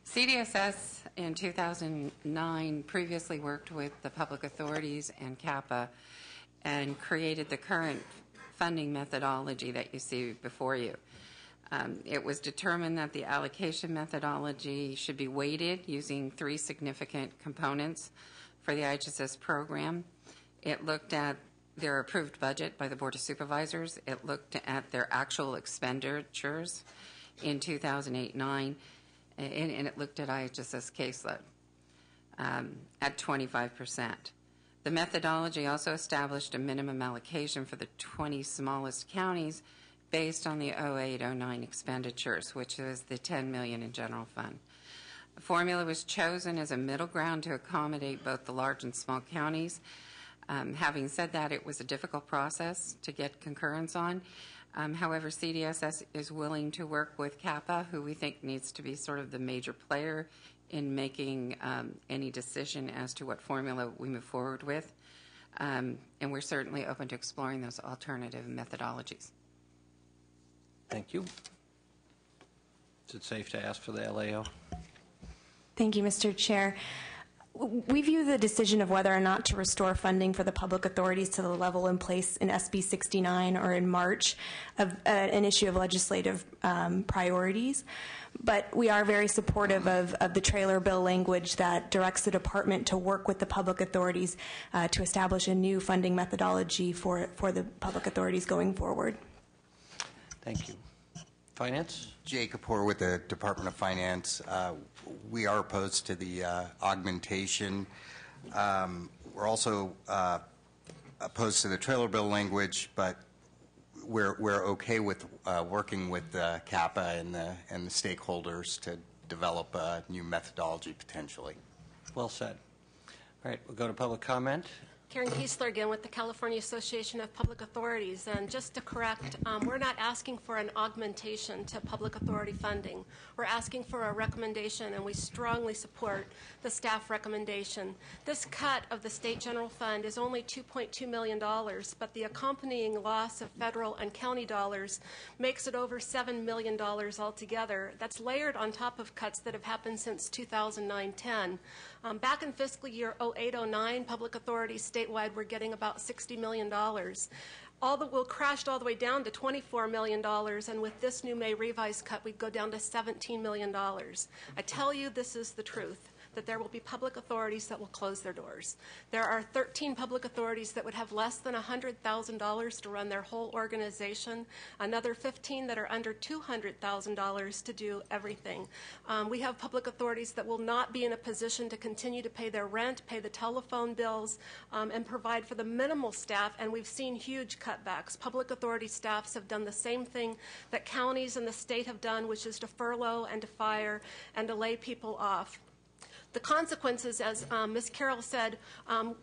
CDSS in 2009 previously worked with the public authorities and CAPA and created the current funding methodology that you see before you. It was determined that the allocation methodology should be weighted using 3 significant components for the IHSS program. It looked at their approved budget by the Board of Supervisors. It looked at their actual expenditures in 2008-9, and it looked at IHSS caseload at 25%. The methodology also established a minimum allocation for the 20 smallest counties based on the 08-09 expenditures, which is the $10 million in general fund. The formula was chosen as a middle ground to accommodate both the large and small counties. Having said that, it was a difficult process to get concurrence on. However, CDSS is willing to work with CAPA, who we think needs to be sort of the major player in making any decision as to what formula we move forward with. And we're certainly open to exploring those alternative methodologies. Thank you. Is it safe to ask for the LAO? Thank you, Mr. Chair. We view the decision of whether or not to restore funding for the public authorities to the level in place in SB 69 or in March of an issue of legislative priorities. But we are very supportive of the trailer bill language that directs the department to work with the public authorities to establish a new funding methodology for the public authorities going forward. Thank you. Finance? Jay Kapoor with the Department of Finance. We are opposed to the augmentation. We're also opposed to the trailer bill language, but we're okay with working with CAPA and the stakeholders to develop a new methodology potentially. Well said. All right, we'll go to public comment. Karen Kiesler again with the California Association of Public Authorities. And just to correct, we're not asking for an augmentation to public authority funding. We're asking for a recommendation, and we strongly support the staff recommendation. This cut of the state general fund is only $2.2 million, but the accompanying loss of federal and county dollars makes it over $7 million altogether. That's layered on top of cuts that have happened since 2009-10. Back in fiscal year 08-09, public authorities statewide were getting about $60 million. We'll crashed all the way down to $24 million, and with this new May revised cut, we'd go down to $17 million. I tell you, this is the truth, that there will be public authorities that will close their doors. There are 13 public authorities that would have less than $100,000 to run their whole organization, another 15 that are under $200,000 to do everything. We have public authorities that will not be in a position to continue to pay their rent, pay the telephone bills, and provide for the minimal staff, and we've seen huge cutbacks. Public authority staffs have done the same thing that counties and the state have done, which is to furlough and to fire and to lay people off. The consequences, as Ms. Carroll said,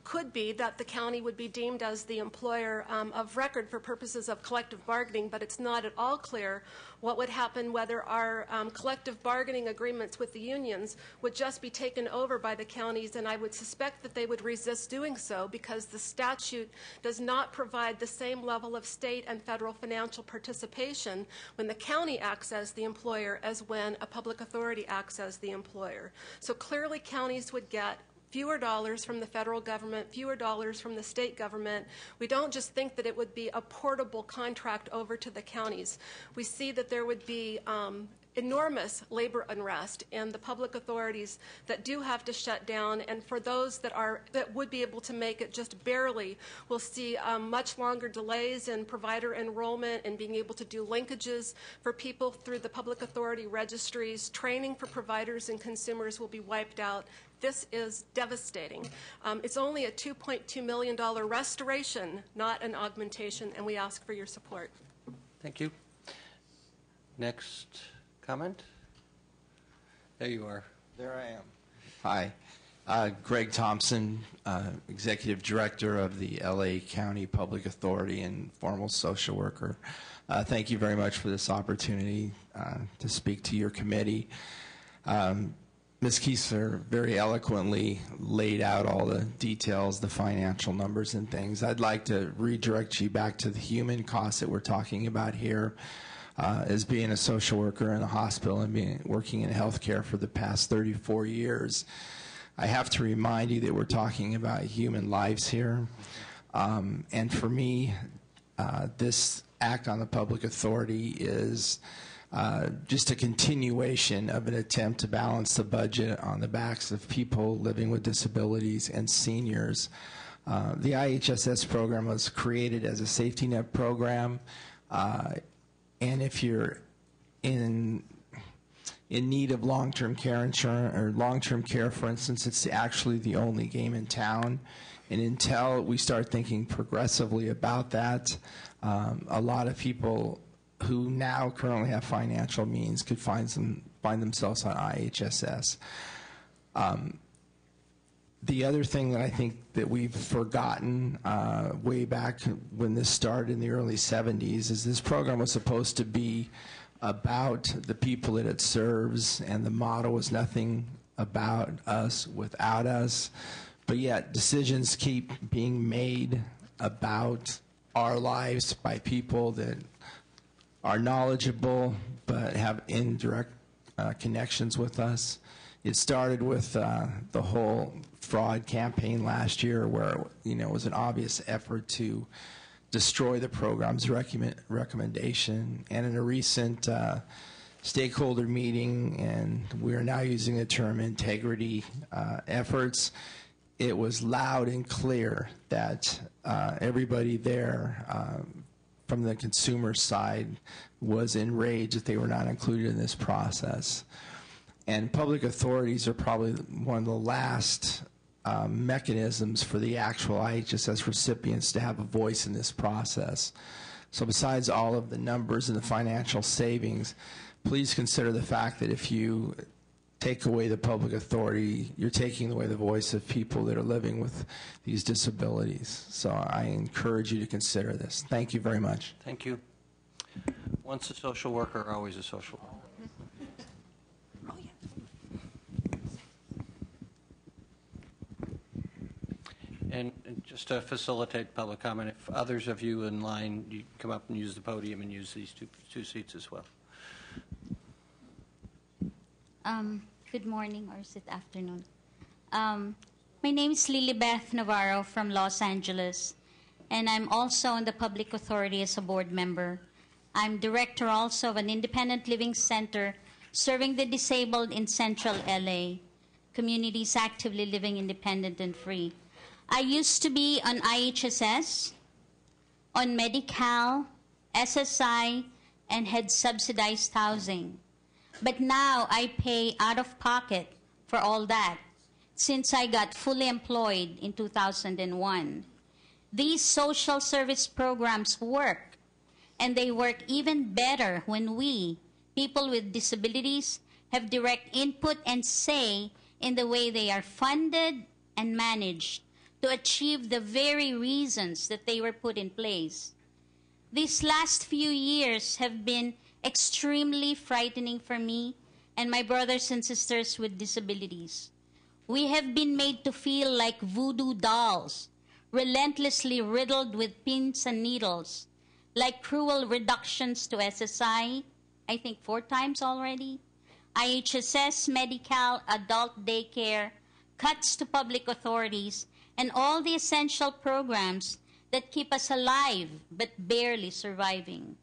could be that the county would be deemed as the employer of record for purposes of collective bargaining, but it's not at all clear what would happen whether our collective bargaining agreements with the unions would just be taken over by the counties, and I would suspect that they would resist doing so because the statute does not provide the same level of state and federal financial participation when the county acts as the employer as when a public authority acts as the employer. So clearly counties would get fewer dollars from the federal government, fewer dollars from the state government. We don't just think that it would be a portable contract over to the counties. We see that there would be enormous labor unrest in the public authorities that do have to shut down, and for those that would be able to make it just barely, we'll see much longer delays in provider enrollment and being able to do linkages for people through the public authority registries. Training for providers and consumers will be wiped out. This is devastating. It's only a $2.2 million restoration, not an augmentation, and we ask for your support. Thank you. Next comment? There you are. There I am. Hi. Greg Thompson, Executive Director of the LA County Public Authority and formal social worker. Thank you very much for this opportunity to speak to your committee. Ms. Kiesler very eloquently laid out all the details, the financial numbers and things. I'd like to redirect you back to the human costs that we're talking about here. As being a social worker in a hospital and working in healthcare for the past 34 years, I have to remind you that we're talking about human lives here. And for me, this act on the public authority is just a continuation of an attempt to balance the budget on the backs of people living with disabilities and seniors. The IHSS program was created as a safety net program, and if you're in need of long-term care insurance or long-term care, for instance, it's actually the only game in town. And until we start thinking progressively about that, a lot of people who now currently have financial means could find themselves on IHSS. The other thing that I think that we've forgotten way back when this started in the early 70s is this program was supposed to be about the people that it serves, and the motto was nothing about us without us. But yet decisions keep being made about our lives by people that are knowledgeable but have indirect connections with us. It started with the whole fraud campaign last year, where it was an obvious effort to destroy the program's recommendation. And in a recent stakeholder meeting, and we are now using the term integrity efforts, it was loud and clear that everybody there from the consumer side was enraged that they were not included in this process. And public authorities are probably one of the last mechanisms for the actual IHSS recipients to have a voice in this process. So besides all of the numbers and the financial savings, please consider the fact that if you take away the public authority, you're taking away the voice of people that are living with these disabilities. So I encourage you to consider this. Thank you very much. Thank you. Once a social worker, always a social worker. And just to facilitate public comment, if others of you in line, you come up and use the podium and use these two seats as well. Good morning, or is it afternoon? My name is Lilibeth Navarro from Los Angeles, and I'm also on the Public Authority as a board member. I'm director also of an independent living center serving the disabled in central LA, communities actively living independent and free. I used to be on IHSS, on Medi-Cal, SSI, and had subsidized housing. But now I pay out of pocket for all that since I got fully employed in 2001. These social service programs work, and they work even better when we, people with disabilities, have direct input and say in the way they are funded and managed to achieve the very reasons that they were put in place. These last few years have been extremely frightening for me and my brothers and sisters with disabilities. We have been made to feel like voodoo dolls, relentlessly riddled with pins and needles, like cruel reductions to SSI, I think 4 times already, IHSS, Medi-Cal, adult daycare, cuts to public authorities, and all the essential programs that keep us alive but barely surviving.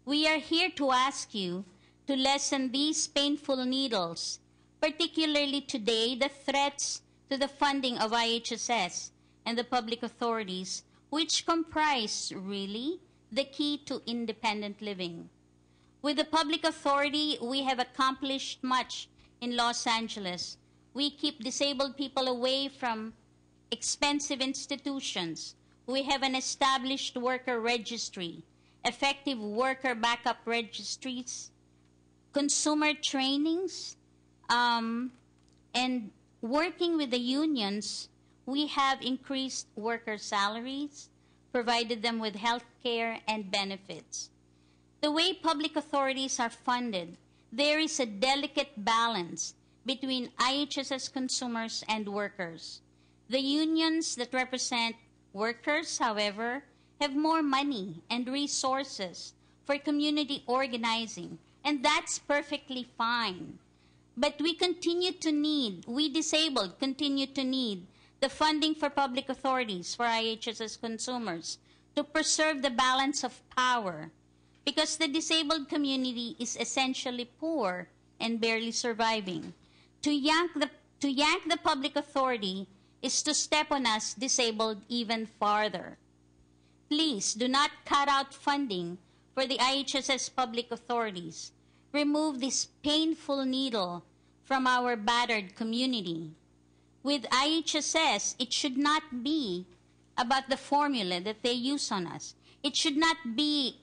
We are here to ask you to lessen these painful needles, particularly today, the threats to the funding of IHSS and the public authorities, which comprise really the key to independent living. With the public authority, we have accomplished much in Los Angeles. We keep disabled people away from expensive institutions. We have an established worker registry, effective worker backup registries, consumer trainings, and working with the unions, we have increased worker salaries, provided them with health care and benefits. The way public authorities are funded, there is a delicate balance between IHSS consumers and workers. The unions that represent workers, however, have more money and resources for community organizing, and that's perfectly fine. But we disabled continue to need the funding for public authorities, for IHSS consumers, to preserve the balance of power, because the disabled community is essentially poor and barely surviving. To yank the public authority is to step on us disabled even farther. Please do not cut out funding for the IHSS public authorities. Remove this painful needle from our battered community. With IHSS, it should not be about the formula that they use on us. It should not be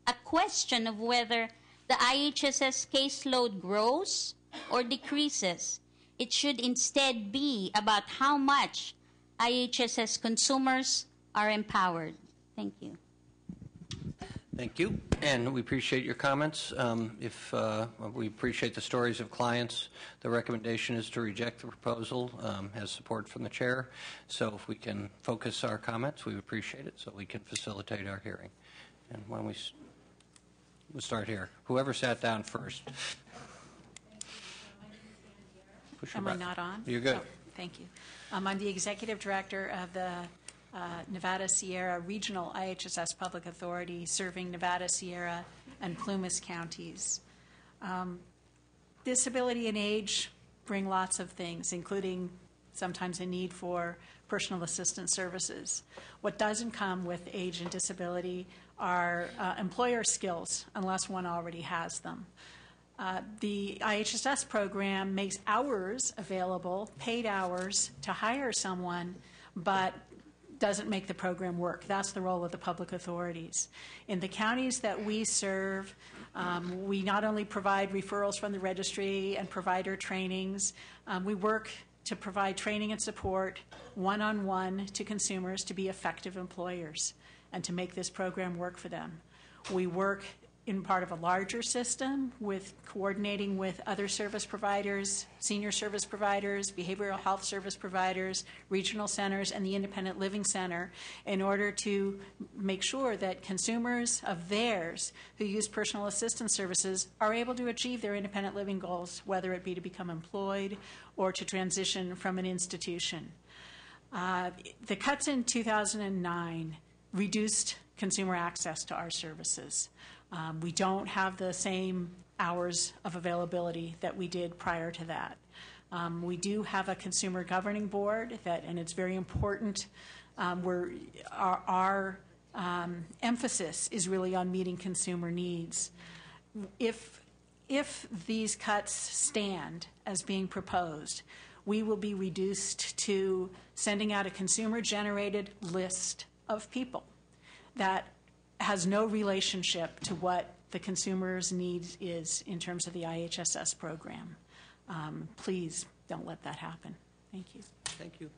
a question of whether the IHSS caseload grows or decreases. It should instead be about how much IHSS consumers are empowered. Thank you. Thank you, and we appreciate your comments. We appreciate the stories of clients. The recommendation is to reject the proposal, has support from the chair. So if we can focus our comments, we appreciate it, so we can facilitate our hearing. And when we'll start here. Whoever sat down first. Am I not on? You're good. Oh, thank you. I'm the executive director of the Nevada Sierra Regional IHSS Public Authority, serving Nevada, Sierra, and Plumas counties. Disability and age bring lots of things, including sometimes a need for personal assistance services. What doesn't come with age and disability are employer skills, unless one already has them. The IHSS program makes hours available, paid hours, to hire someone, but doesn't make the program work. That's the role of the public authorities. In the counties that we serve, we not only provide referrals from the registry and provider trainings, we work to provide training and support one-on-one to consumers to be effective employers and to make this program work for them. We work in part of a larger system with coordinating with other service providers, senior service providers, behavioral health service providers, regional centers, and the Independent Living Center in order to make sure that consumers of theirs who use personal assistance services are able to achieve their independent living goals, whether it be to become employed or to transition from an institution. The cuts in 2009 reduced consumer access to our services. We don't have the same hours of availability that we did prior to that. We do have a consumer governing board and it's very important. Our emphasis is really on meeting consumer needs. If these cuts stand as being proposed, we will be reduced to sending out a consumer-generated list of people that has no relationship to what the consumer's needs is in terms of the IHSS program. Please don't let that happen. Thank you. Thank you.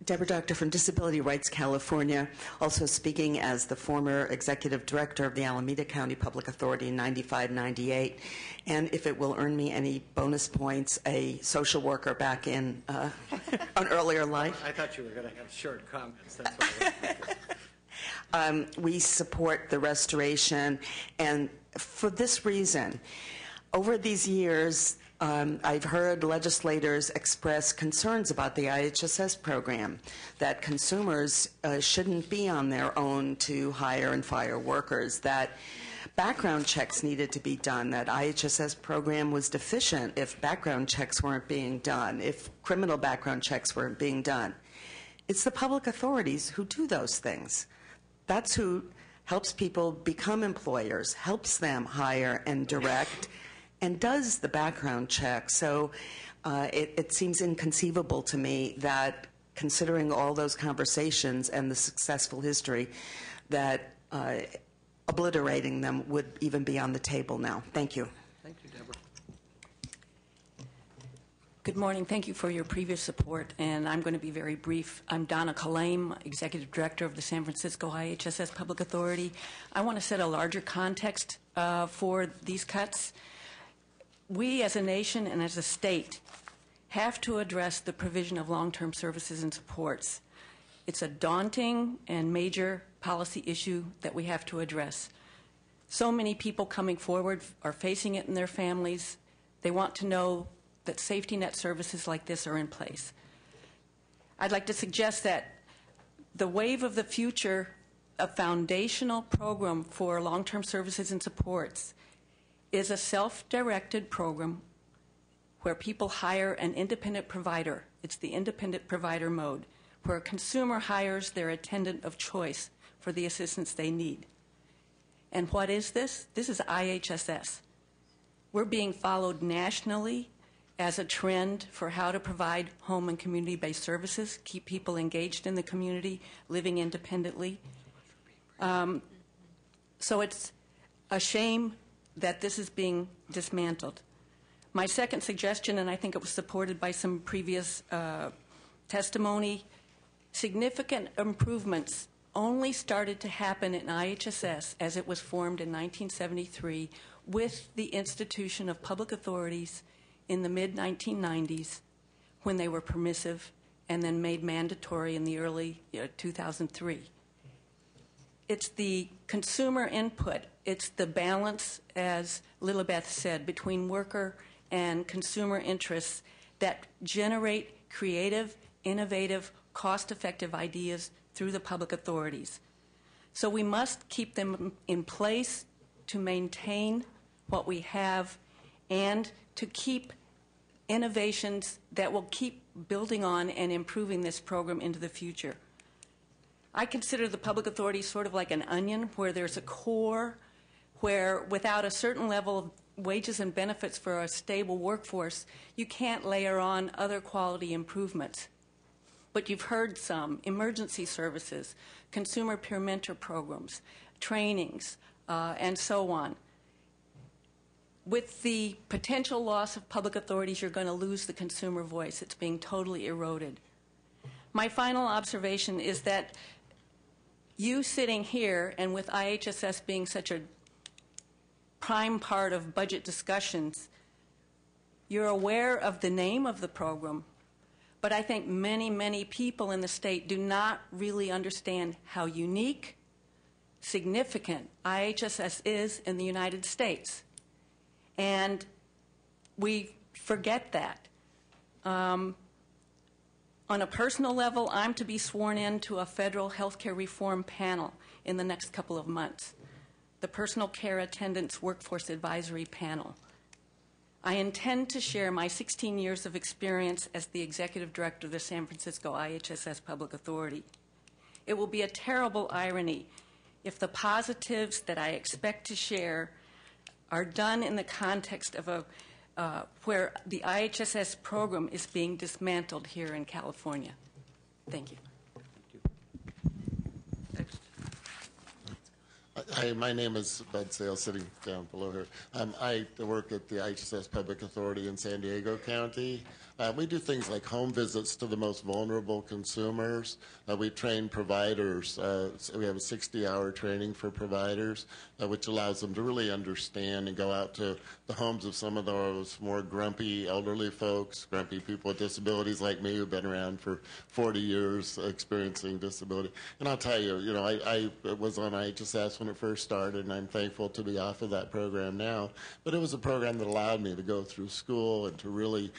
Deborah Doctor from Disability Rights California, also speaking as the former executive director of the Alameda County Public Authority in 95-98, and if it will earn me any bonus points, a social worker back in an earlier life. I thought you were going to have short comments. That's what I was thinking. We support the restoration, and for this reason, over these years, I've heard legislators express concerns about the IHSS program, that consumers shouldn't be on their own to hire and fire workers, that background checks needed to be done, that IHSS program was deficient if background checks weren't being done, if criminal background checks weren't being done. It's the public authorities who do those things. That's who helps people become employers, helps them hire and direct, and does the background check. So it seems inconceivable to me that, considering all those conversations and the successful history, that obliterating them would even be on the table now. Thank you. Thank you, Deborah. Good morning. Thank you for your previous support, and I'm going to be very brief. I'm Donna Kalame, Executive Director of the San Francisco IHSS Public Authority. I want to set a larger context for these cuts. We as a nation and as a state have to address the provision of long-term services and supports. It's a daunting and major policy issue that we have to address. So many people coming forward are facing it in their families. They want to know that safety net services like this are in place. I'd like to suggest that the Wave of the Future, a foundational program for long-term services and supports, is a self-directed program where people hire an independent provider. It's the independent provider mode, where a consumer hires their attendant of choice for the assistance they need. And what is this? This is IHSS. We're being followed nationally as a trend for how to provide home and community-based services, keep people engaged in the community, living independently. So it's a shame that this is being dismantled. My second suggestion, and I think it was supported by some previous testimony, significant improvements only started to happen in IHSS as it was formed in 1973 with the institution of public authorities in the mid-1990s, when they were permissive and then made mandatory in the early 2003. It's the consumer input. It's the balance, as Lilibeth said, between worker and consumer interests that generate creative, innovative, cost-effective ideas through the public authorities. So we must keep them in place to maintain what we have and to keep innovations that will keep building on and improving this program into the future. I consider the public authority sort of like an onion, where there's a core where without a certain level of wages and benefits for a stable workforce, you can't layer on other quality improvements. But you've heard some: emergency services, consumer peer mentor programs, trainings, and so on. With the potential loss of public authorities, you're going to lose the consumer voice. It's being totally eroded. My final observation is that you sitting here, and with IHSS being such a prime part of budget discussions, you're aware of the name of the program, but I think many, many people in the state do not really understand how unique, significant IHSS is in the United States. And we forget that. On a personal level, I'm to be sworn in to a federal healthcare reform panel in the next couple of months, the Personal Care Attendants Workforce Advisory Panel. I intend to share my 16 years of experience as the Executive Director of the San Francisco IHSS Public Authority. It will be a terrible irony if the positives that I expect to share are done in the context of where the IHSS program is being dismantled here in California. Thank you. Hi, my name is Bud Sale, sitting down below here. I work at the IHSS Public Authority in San Diego County. We do things like home visits to the most vulnerable consumers. We train providers. So we have a 60-hour training for providers, which allows them to really understand and go out to the homes of some of those more grumpy elderly folks, grumpy people with disabilities like me who've been around for 40 years experiencing disability. And I'll tell you, I was on IHSS when it first started, and I'm thankful to be off of that program now. But it was a program that allowed me to go through school and to really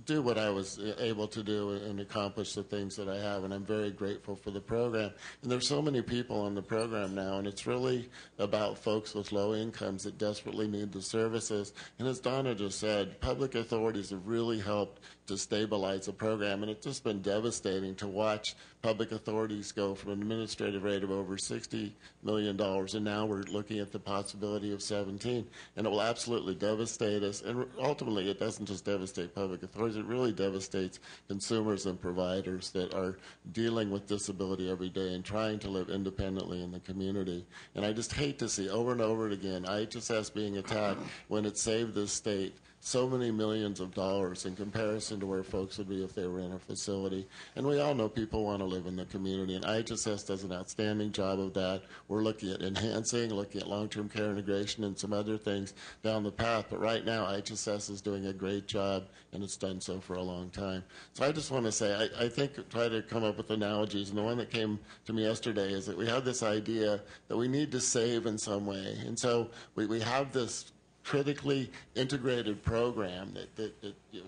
do what I was able to do and accomplish the things that I have, and I'm very grateful for the program. And there's so many people on the program now, and it's really about folks with low incomes that desperately need the services. And as Donna just said, public authorities have really helped to stabilize the program, and it's just been devastating to watch public authorities go from an administrative rate of over $60 million, and now we're looking at the possibility of 17, and it will absolutely devastate us. And ultimately, it doesn't just devastate public authorities, it really devastates consumers and providers that are dealing with disability every day and trying to live independently in the community. And I just hate to see over and over again IHSS being attacked when it saved this state so many millions of dollars in comparison to where folks would be if they were in a facility. And we all know people want to live in the community, and IHSS does an outstanding job of that. We're looking at enhancing, looking at long-term care integration and some other things down the path. But right now, IHSS is doing a great job, and it's done so for a long time. So I just want to say, I think, try to come up with analogies. And the one that came to me yesterday is that we have this idea that we need to save in some way. And so we have this critically integrated program that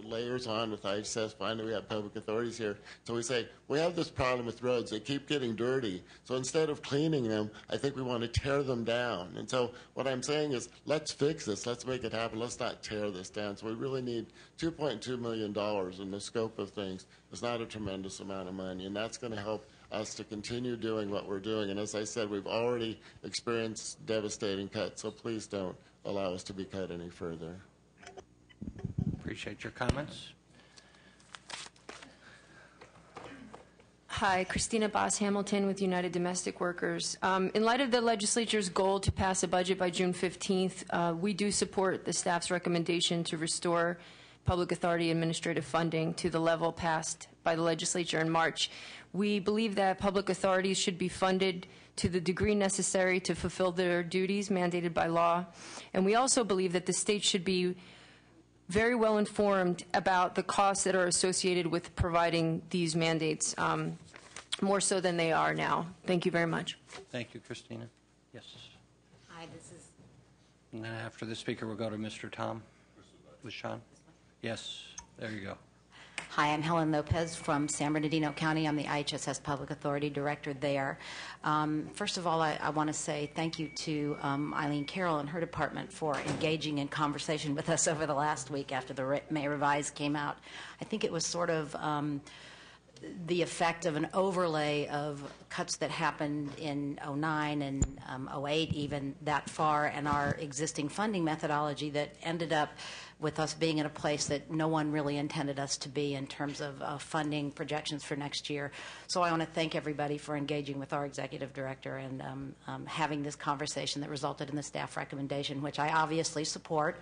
layers on with IHSS. Finally, we have public authorities here. So we say, we have this problem with roads. They keep getting dirty. So instead of cleaning them, I think we want to tear them down. And so what I'm saying is, let's fix this. Let's make it happen. Let's not tear this down. So we really need $2.2 million in the scope of things. It's not a tremendous amount of money, and that's going to help us to continue doing what we're doing. And as I said, we've already experienced devastating cuts, so please don't allow us to be cut any further. Appreciate your comments. Hi, Christina Boss Hamilton with United Domestic Workers. In light of the legislature's goal to pass a budget by June 15th, we do support the staff's recommendation to restore public authority administrative funding to the level passed by the legislature in March. We believe that public authorities should be funded to the degree necessary to fulfill their duties mandated by law. And we also believe that the state should be very well informed about the costs that are associated with providing these mandates, more so than they are now. Thank you very much. Thank you, Christina. Yes. Hi, this is... And then after the speaker, we'll go to Mr. Tom. With Sean? Yes, there you go. Hi, I'm Helen Lopez from San Bernardino County. I'm the IHSS Public Authority Director there. First of all, I want to say thank you to Eileen Carroll and her department for engaging in conversation with us over the last week after the May Revise came out. I think it was sort of the effect of an overlay of cuts that happened in 09 and 08, even that far, and our existing funding methodology that ended up with us being in a place that no one really intended us to be in terms of funding projections for next year. So I want to thank everybody for engaging with our executive director and having this conversation that resulted in the staff recommendation, which I obviously support.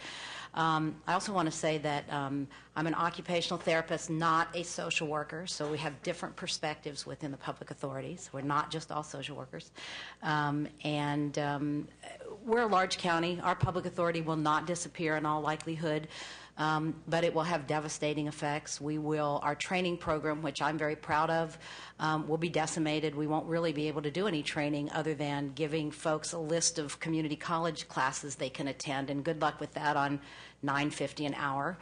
I also want to say that I'm an occupational therapist, not a social worker, so we have different perspectives within the public authorities. We're not just all social workers. We're a large county. Our public authority will not disappear in all likelihood, but it will have devastating effects. Our training program, which I'm very proud of, will be decimated. We won't really be able to do any training other than giving folks a list of community college classes they can attend, and good luck with that on $9.50 an hour.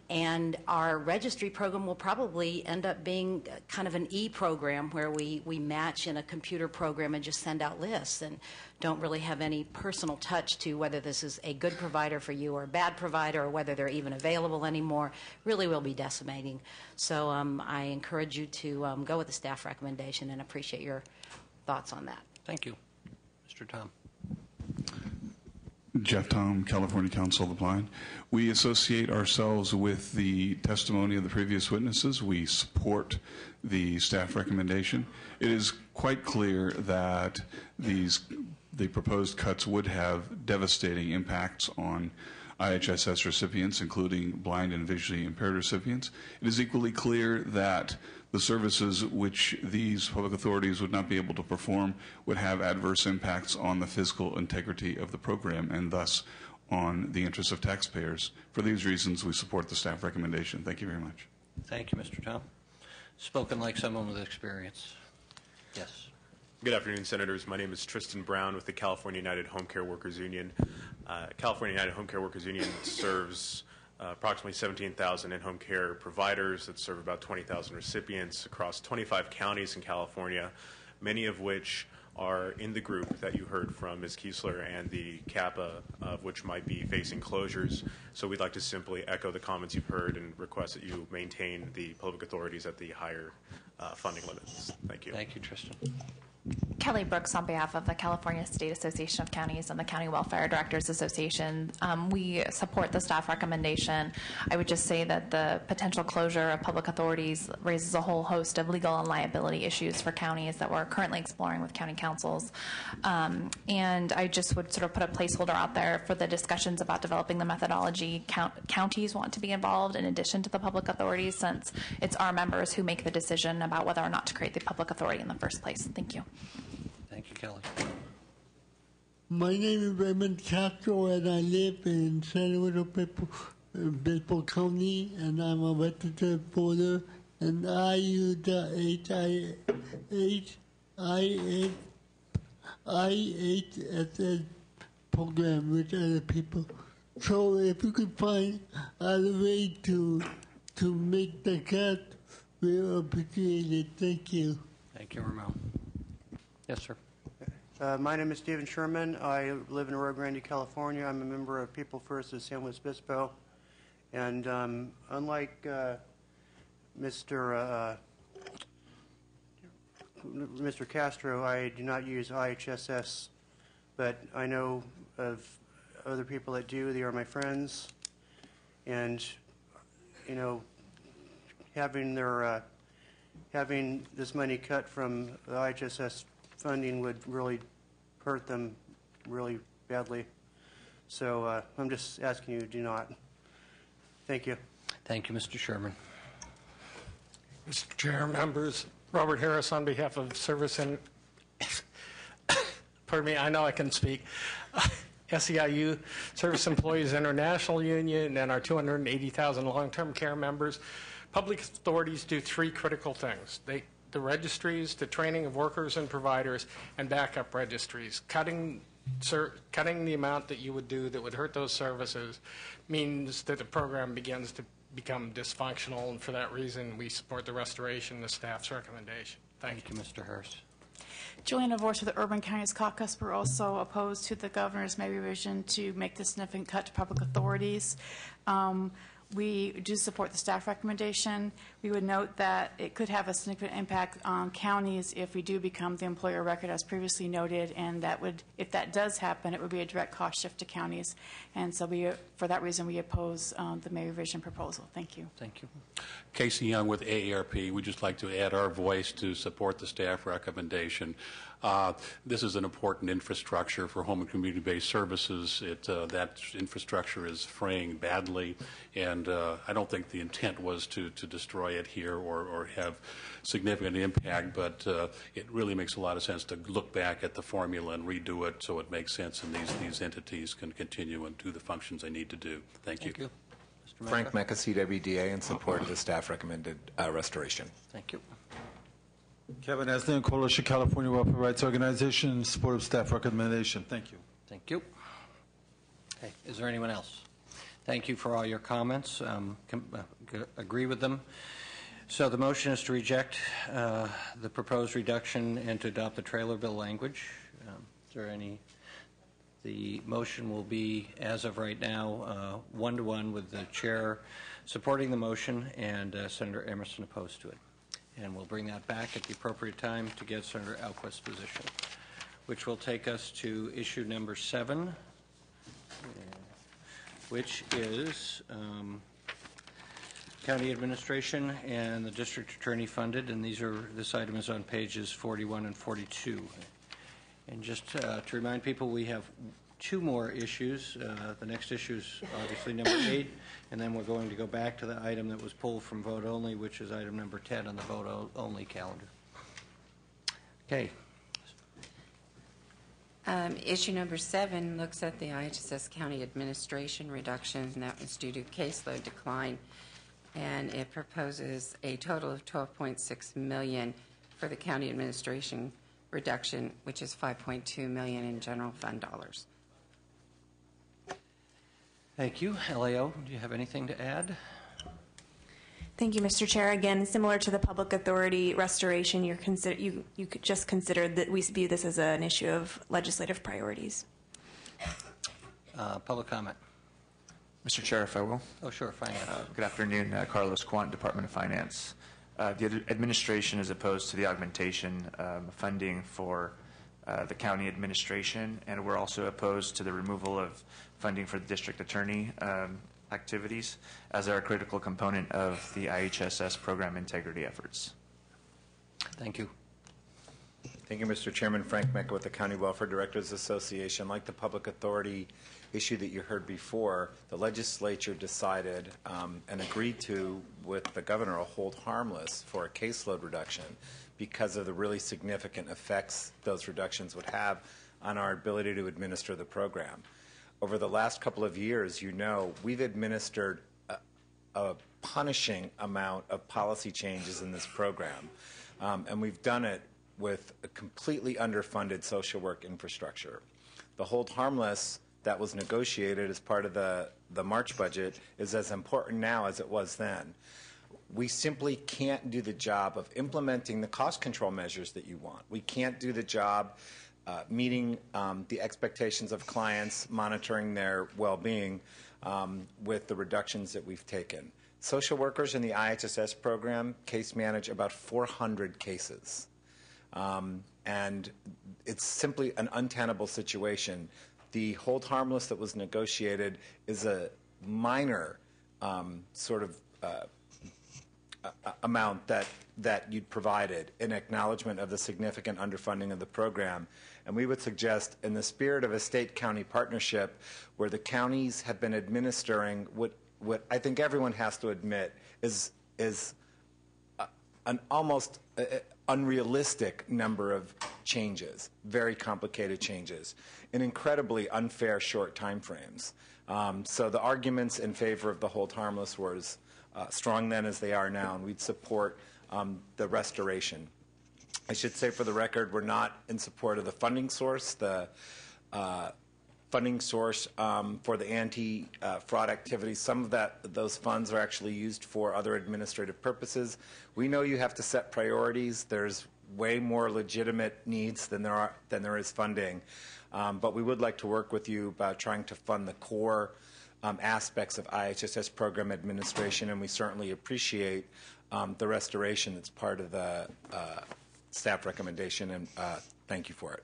And our registry program will probably end up being kind of an e-program where we match in a computer program and just send out lists and don't really have any personal touch to whether this is a good provider for you or a bad provider or whether they're even available anymore. Really will be decimating. So I encourage you to go with the staff recommendation and appreciate your thoughts on that. Thank you. Mr. Tom. Jeff Tom, California Council of the Blind. We associate ourselves with the testimony of the previous witnesses. We support the staff recommendation. It is quite clear that the proposed cuts would have devastating impacts on IHSS recipients, including blind and visually impaired recipients. It is equally clear that the services which these public authorities would not be able to perform would have adverse impacts on the physical integrity of the program and thus on the interests of taxpayers. For these reasons, we support the staff recommendation. Thank you very much. Thank you, Mr. Tom. Spoken like someone with experience. Yes. Good afternoon, Senators. My name is Tristan Brown with the California United Home Care Workers Union. California United Home Care Workers Union serves approximately 17,000 in-home care providers that serve about 20,000 recipients across 25 counties in California, many of which are in the group that you heard from Ms. Kiesler and the CAPA, of which might be facing closures. So we'd like to simply echo the comments you've heard and request that you maintain the public authorities at the higher funding limits. Thank you. Thank you, Tristan. Kelly Brooks on behalf of the California State Association of Counties and the County Welfare Directors Association. We support the staff recommendation. I would just say that the potential closure of public authorities raises a whole host of legal and liability issues for counties that we're currently exploring with county councils. And I just would sort of put a placeholder out there for the discussions about developing the methodology. Counties want to be involved in addition to the public authorities, since it's our members who make the decision about whether or not to create the public authority in the first place. Thank you. Thank you, Kelly. My name is Raymond Castro, and I live in San Luis Obispo County, and I'm a registered voter, and I use the IHSS program with other people. So if you could find a way to make the cut, we'll appreciate it. Thank you. Thank you, Ramon. Yes, sir. My name is Stephen Sherman. I live in Rio Grande, California. I'm a member of People First of San Luis Obispo. And unlike Mr. Castro, I do not use IHSS, but I know of other people that do. They are my friends. And, you know, having this money cut from the IHSS funding would really hurt them really badly. So I'm just asking you, do not. Thank you. Thank you, Mr. Sherman. Mr. Chair, members, Robert Harris on behalf of Service and, pardon me, I know I can speak, SEIU, Service Employees International Union, and our 280,000 long-term care members. Public authorities do three critical things. The registries, the training of workers and providers, and backup registries. Cutting the amount that you would do that would hurt those services means that the program begins to become dysfunctional, and for that reason, we support the restoration of the staff's recommendation. Thank you, Mr. Harris. Joanna Vorse of the Urban Counties Caucus. We're also opposed to the governor's May revision to make the significant cut to public authorities. We do support the staff recommendation. We would note that it could have a significant impact on counties if we do become the employer record, as previously noted, and that would, if that does happen, it would be a direct cost shift to counties. And so for that reason, we oppose the May revision proposal. Thank you. Thank you. Casey Young with AARP. We'd just like to add our voice to support the staff recommendation. This is an important infrastructure for home and community-based services. That infrastructure is fraying badly, and I don't think the intent was to destroy it here or have significant impact, but it really makes a lot of sense to look back at the formula and redo it so it makes sense and these entities can continue and do the functions they need to do. Thank you. Frank Mecca, CWDA, in support of the staff recommended restoration. Thank you. Kevin Aslan, Coalition California Welfare Rights Organization, in support of staff recommendation. Thank you. Thank you. Okay. Is there anyone else? Thank you for all your comments. Agree with them. So the motion is to reject the proposed reduction and to adopt the trailer bill language. Is there any? The motion will be, as of right now, 1-to-1 with the chair supporting the motion and Senator Emerson opposed to it. And we'll bring that back at the appropriate time to get Senator Alquist's position, which will take us to issue number 7, which is county administration and the district attorney funded, and this item is on pages 41 and 42. And just to remind people, we have 2 more issues. The next issue is obviously number 8, and then we're going to go back to the item that was pulled from vote only, which is item number 10 on the vote only calendar. Okay. Issue number 7 looks at the IHSS County Administration reduction, and that was due to caseload decline, and it proposes a total of $12.6 million for the county administration reduction, which is $5.2 million in general fund dollars. Thank you. LAO, do you have anything to add? Thank you, Mr. Chair. Again, similar to the public authority restoration, you could just consider that we view this as an issue of legislative priorities. Public comment. Mr. Chair, if I will. Oh, sure. Finance. Good afternoon. Carlos Quant, Department of Finance. The administration is opposed to the augmentation funding for the county administration, and we're also opposed to the removal of funding for the district attorney activities, as they're a critical component of the IHSS program integrity efforts. Thank you. Thank you, Mr. Chairman. Frank Mecca with the County Welfare Directors Association. Like the public authority issue that you heard before, the legislature decided and agreed to, with the governor, a hold harmless for a caseload reduction because of the really significant effects those reductions would have on our ability to administer the program. Over the last couple of years, you know, we've administered a punishing amount of policy changes in this program, and we've done it with a completely underfunded social work infrastructure. The hold harmless that was negotiated as part of the March budget is as important now as it was then. We simply can't do the job of implementing the cost control measures that you want. We can't do the job meeting the expectations of clients, monitoring their well-being with the reductions that we've taken. Social workers in the IHSS program case manage about 400 cases. And it's simply an untenable situation. The hold harmless that was negotiated is a minor sort of amount that you'd provided in acknowledgement of the significant underfunding of the program. And we would suggest, in the spirit of a state-county partnership, where the counties have been administering what I think everyone has to admit is an almost unrealistic number of changes, very complicated changes, in incredibly unfair short time frames. So the arguments in favor of the hold harmless were as strong then as they are now, and we'd support the restoration. I should say, for the record, we're not in support of the funding source. The funding source for the anti-fraud activities, some of those funds are actually used for other administrative purposes. We know you have to set priorities. There's way more legitimate needs than there is funding. But we would like to work with you about trying to fund the core aspects of IHSS program administration, and we certainly appreciate the restoration that's part of the staff recommendation, and thank you for it.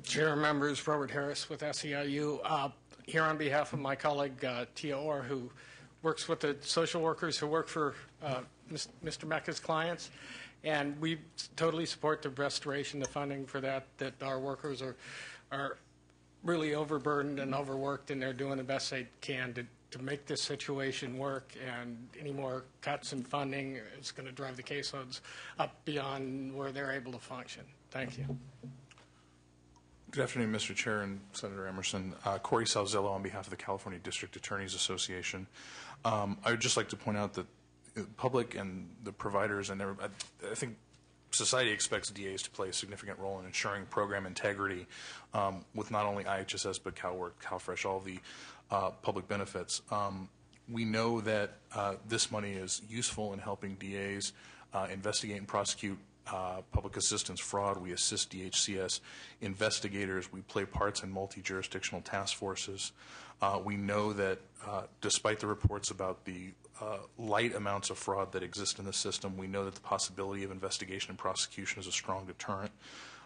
Chair, members, Robert Harris with SEIU. Here on behalf of my colleague Tia Orr, who works with the social workers who work for Mr. Mecca's clients, and we totally support the restoration, the funding for that our workers are really overburdened and overworked, and they're doing the best they can to make this situation work, and any more cuts in funding is going to drive the caseloads up beyond where they're able to function. Thank you. Good afternoon, Mr. Chair and Senator Emerson. Corey Salzillo on behalf of the California District Attorneys Association. I would just like to point out that the public and the providers and I think society expects DAs to play a significant role in ensuring program integrity with not only IHSS but CalWORK, CalFresh, all the public benefits. We know that this money is useful in helping DAs investigate and prosecute public assistance fraud. We assist DHCS investigators. We play parts in multi-jurisdictional task forces. We know that despite the reports about the light amounts of fraud that exist in the system, we know that the possibility of investigation and prosecution is a strong deterrent.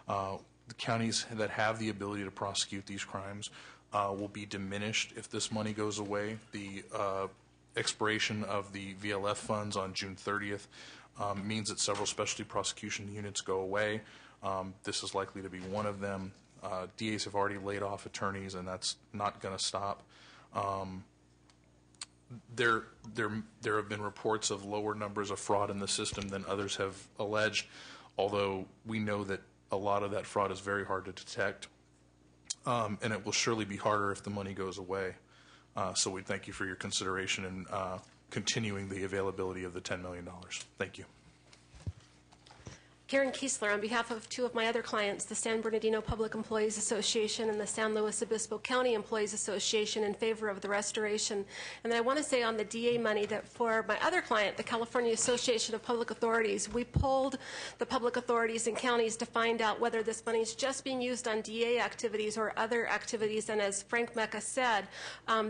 The counties that have the ability to prosecute these crimes will be diminished if this money goes away. The expiration of the VLF funds on June 30th means that several specialty prosecution units go away. This is likely to be one of them. DAs have already laid off attorneys, and that's not going to stop. There have been reports of lower numbers of fraud in the system than others have alleged, although we know that a lot of that fraud is very hard to detect, and it will surely be harder if the money goes away. So we thank you for your consideration and continuing the availability of the $10 million. Thank you. Karen Kiesler on behalf of two of my other clients, the San Bernardino Public Employees Association and the San Luis Obispo County Employees Association, in favor of the restoration. And then I want to say on the DA money that for my other client, the California Association of Public Authorities, we polled the public authorities and counties to find out whether this money is just being used on DA activities or other activities. And as Frank Mecca said,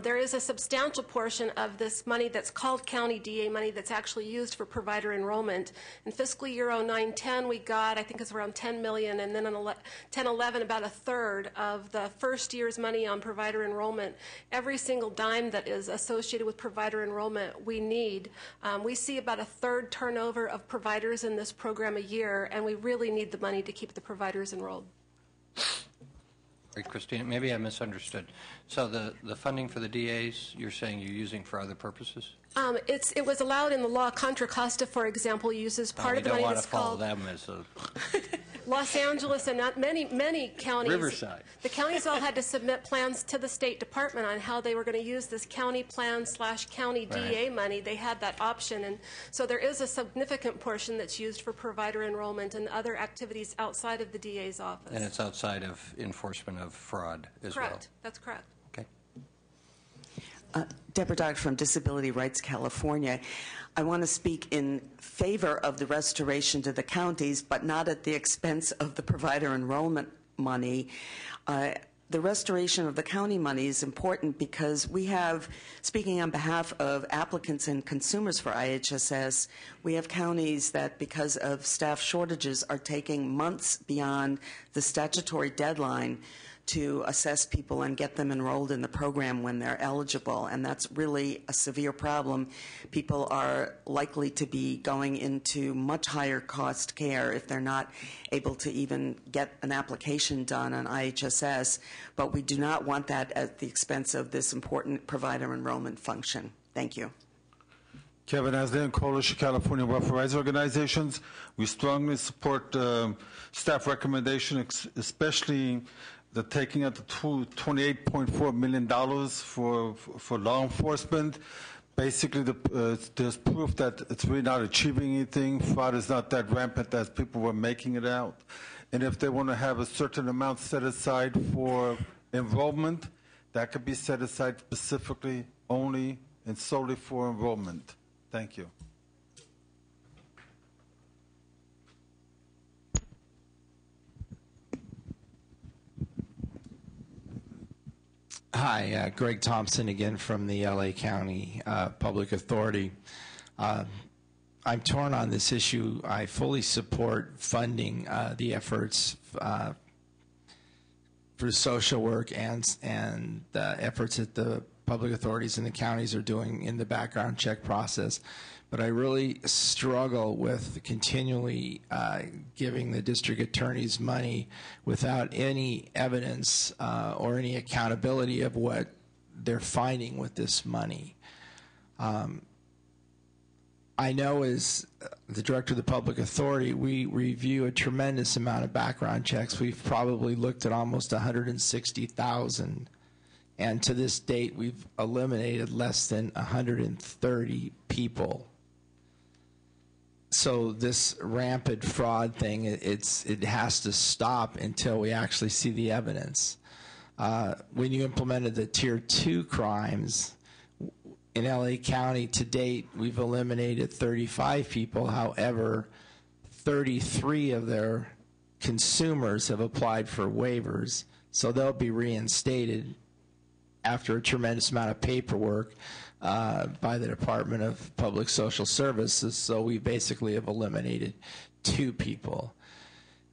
there is a substantial portion of this money that's called county DA money that's actually used for provider enrollment. In fiscal year 09-10, we got, I think it's around $10 million, and then in 10-11, about a third of the first year's money on provider enrollment. Every single dime that is associated with provider enrollment, we need. We see about a third turnover of providers in this program a year, and we really need the money to keep the providers enrolled. Right, Christina, maybe I misunderstood. So the funding for the DAs, you're saying you're using for other purposes? It was allowed in the law. Contra Costa, for example, uses part of the money that's called... We don't want to follow them as a... Los Angeles and many counties. Riverside. The counties all had to submit plans to the State Department on how they were going to use this county plan / county DA money. They had that option, and so there is a significant portion that's used for provider enrollment and other activities outside of the DA's office. And it's outside of enforcement of fraud as well. Correct. That's correct. Okay. Deborah Dodd from Disability Rights California. I want to speak in favor of the restoration to the counties, but not at the expense of the provider enrollment money. The restoration of the county money is important because we have, speaking on behalf of applicants and consumers for IHSS, we have counties that, because of staff shortages, are taking months beyond the statutory deadline to assess people and get them enrolled in the program when they're eligible, and that's really a severe problem. People are likely to be going into much higher cost care if they're not able to even get an application done on IHSS, but we do not want that at the expense of this important provider enrollment function. Thank you. Kevin Aslan, Coalition California Welfare Rights Organizations. We strongly support staff recommendation, especially the taking out the $28.4 million for law enforcement. Basically, there's proof that it's really not achieving anything. Fraud is not that rampant as people were making it out. And if they want to have a certain amount set aside for enrollment, that could be set aside specifically only and solely for enrollment. Thank you. Hi, Greg Thompson again from the LA County Public Authority. I'm torn on this issue. I fully support funding the efforts for social work and the efforts that the public authorities and the counties are doing in the background check process. But I really struggle with continually giving the district attorneys money without any evidence or any accountability of what they're finding with this money. I know as the director of the public authority, we review a tremendous amount of background checks. We've probably looked at almost 160,000. And to this date, we've eliminated less than 130 people. So this rampant fraud thing, it has to stop until we actually see the evidence. When you implemented the Tier 2 crimes in LA County to date, we've eliminated 35 people. However, 33 of their consumers have applied for waivers, so they'll be reinstated after a tremendous amount of paperwork by the Department of Public Social Services. So we basically have eliminated 2 people.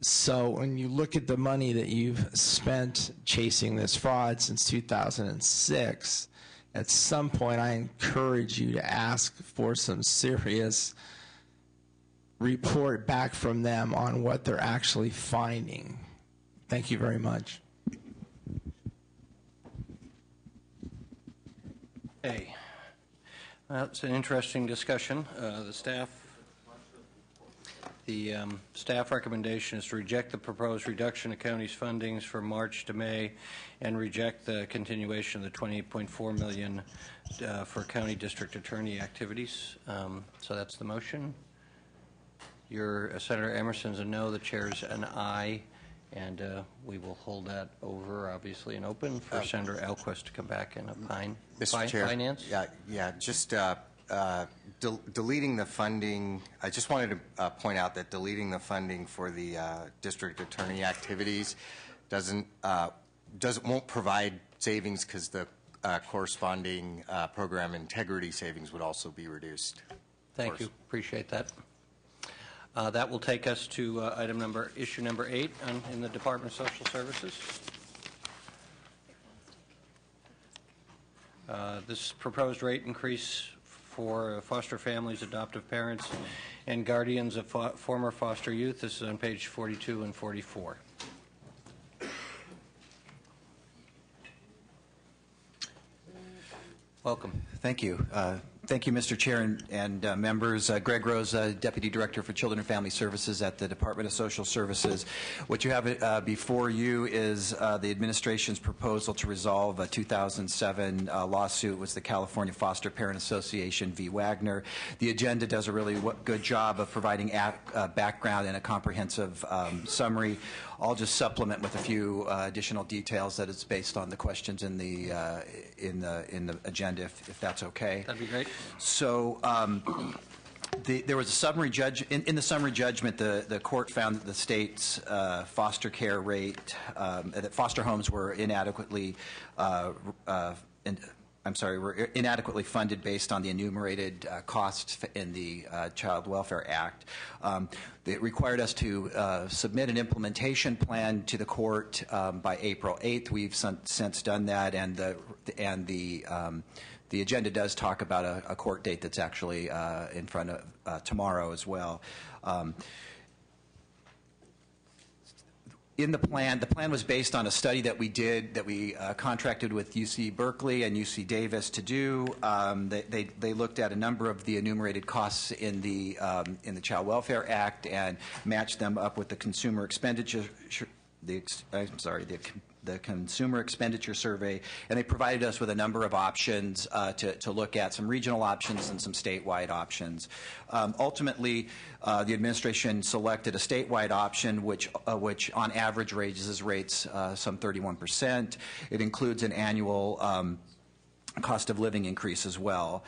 So when you look at the money that you've spent chasing this fraud since 2006, at some point I encourage you to ask for some serious report back from them on what they're actually finding. Thank you very much. Hey, it's an interesting discussion. The staff recommendation is to reject the proposed reduction of county's fundings from March to May and reject the continuation of the $28.4 million for county district attorney activities. So that's the motion. Senator Emerson's a no, the chair's an aye, and we will hold that over, obviously, and open for Senator Alquist to come back and opine. Mr. Chair, Finance? Just deleting the funding. I just wanted to point out that deleting the funding for the district attorney activities won't provide savings, because the corresponding program integrity savings would also be reduced. Thank you. Appreciate that. That will take us to issue number 8 in the Department of Social Services. This proposed rate increase for foster families, adoptive parents, and guardians of former foster youth. This is on page 42 and 44. Welcome. Thank you. Thank you, Mr. Chair and members. Greg Rose, Deputy Director for Children and Family Services at the Department of Social Services. What you have before you is the administration's proposal to resolve a 2007 lawsuit with the California Foster Parent Association v. Wagner. The agenda does a really good job of providing background and a comprehensive summary. I'll just supplement with a few additional details that is based on the questions in the agenda, if that's okay. That'd be great. So there was a summary in the summary judgment. The court found that the state's foster care rate, that foster homes were inadequately were inadequately funded based on the enumerated costs in the Child Welfare Act. It required us to submit an implementation plan to the court by April 8th. We've since done that, and the agenda does talk about a court date that's actually in front of tomorrow as well. In the plan was based on a study that we did, that we contracted with UC Berkeley and UC Davis to do. They looked at a number of the enumerated costs in the Child Welfare Act and matched them up with the consumer expenditure. The Consumer Expenditure Survey, and they provided us with a number of options to look at, some regional options and some statewide options. Ultimately, the administration selected a statewide option, which on average raises rates some 31%. It includes an annual cost of living increase as well.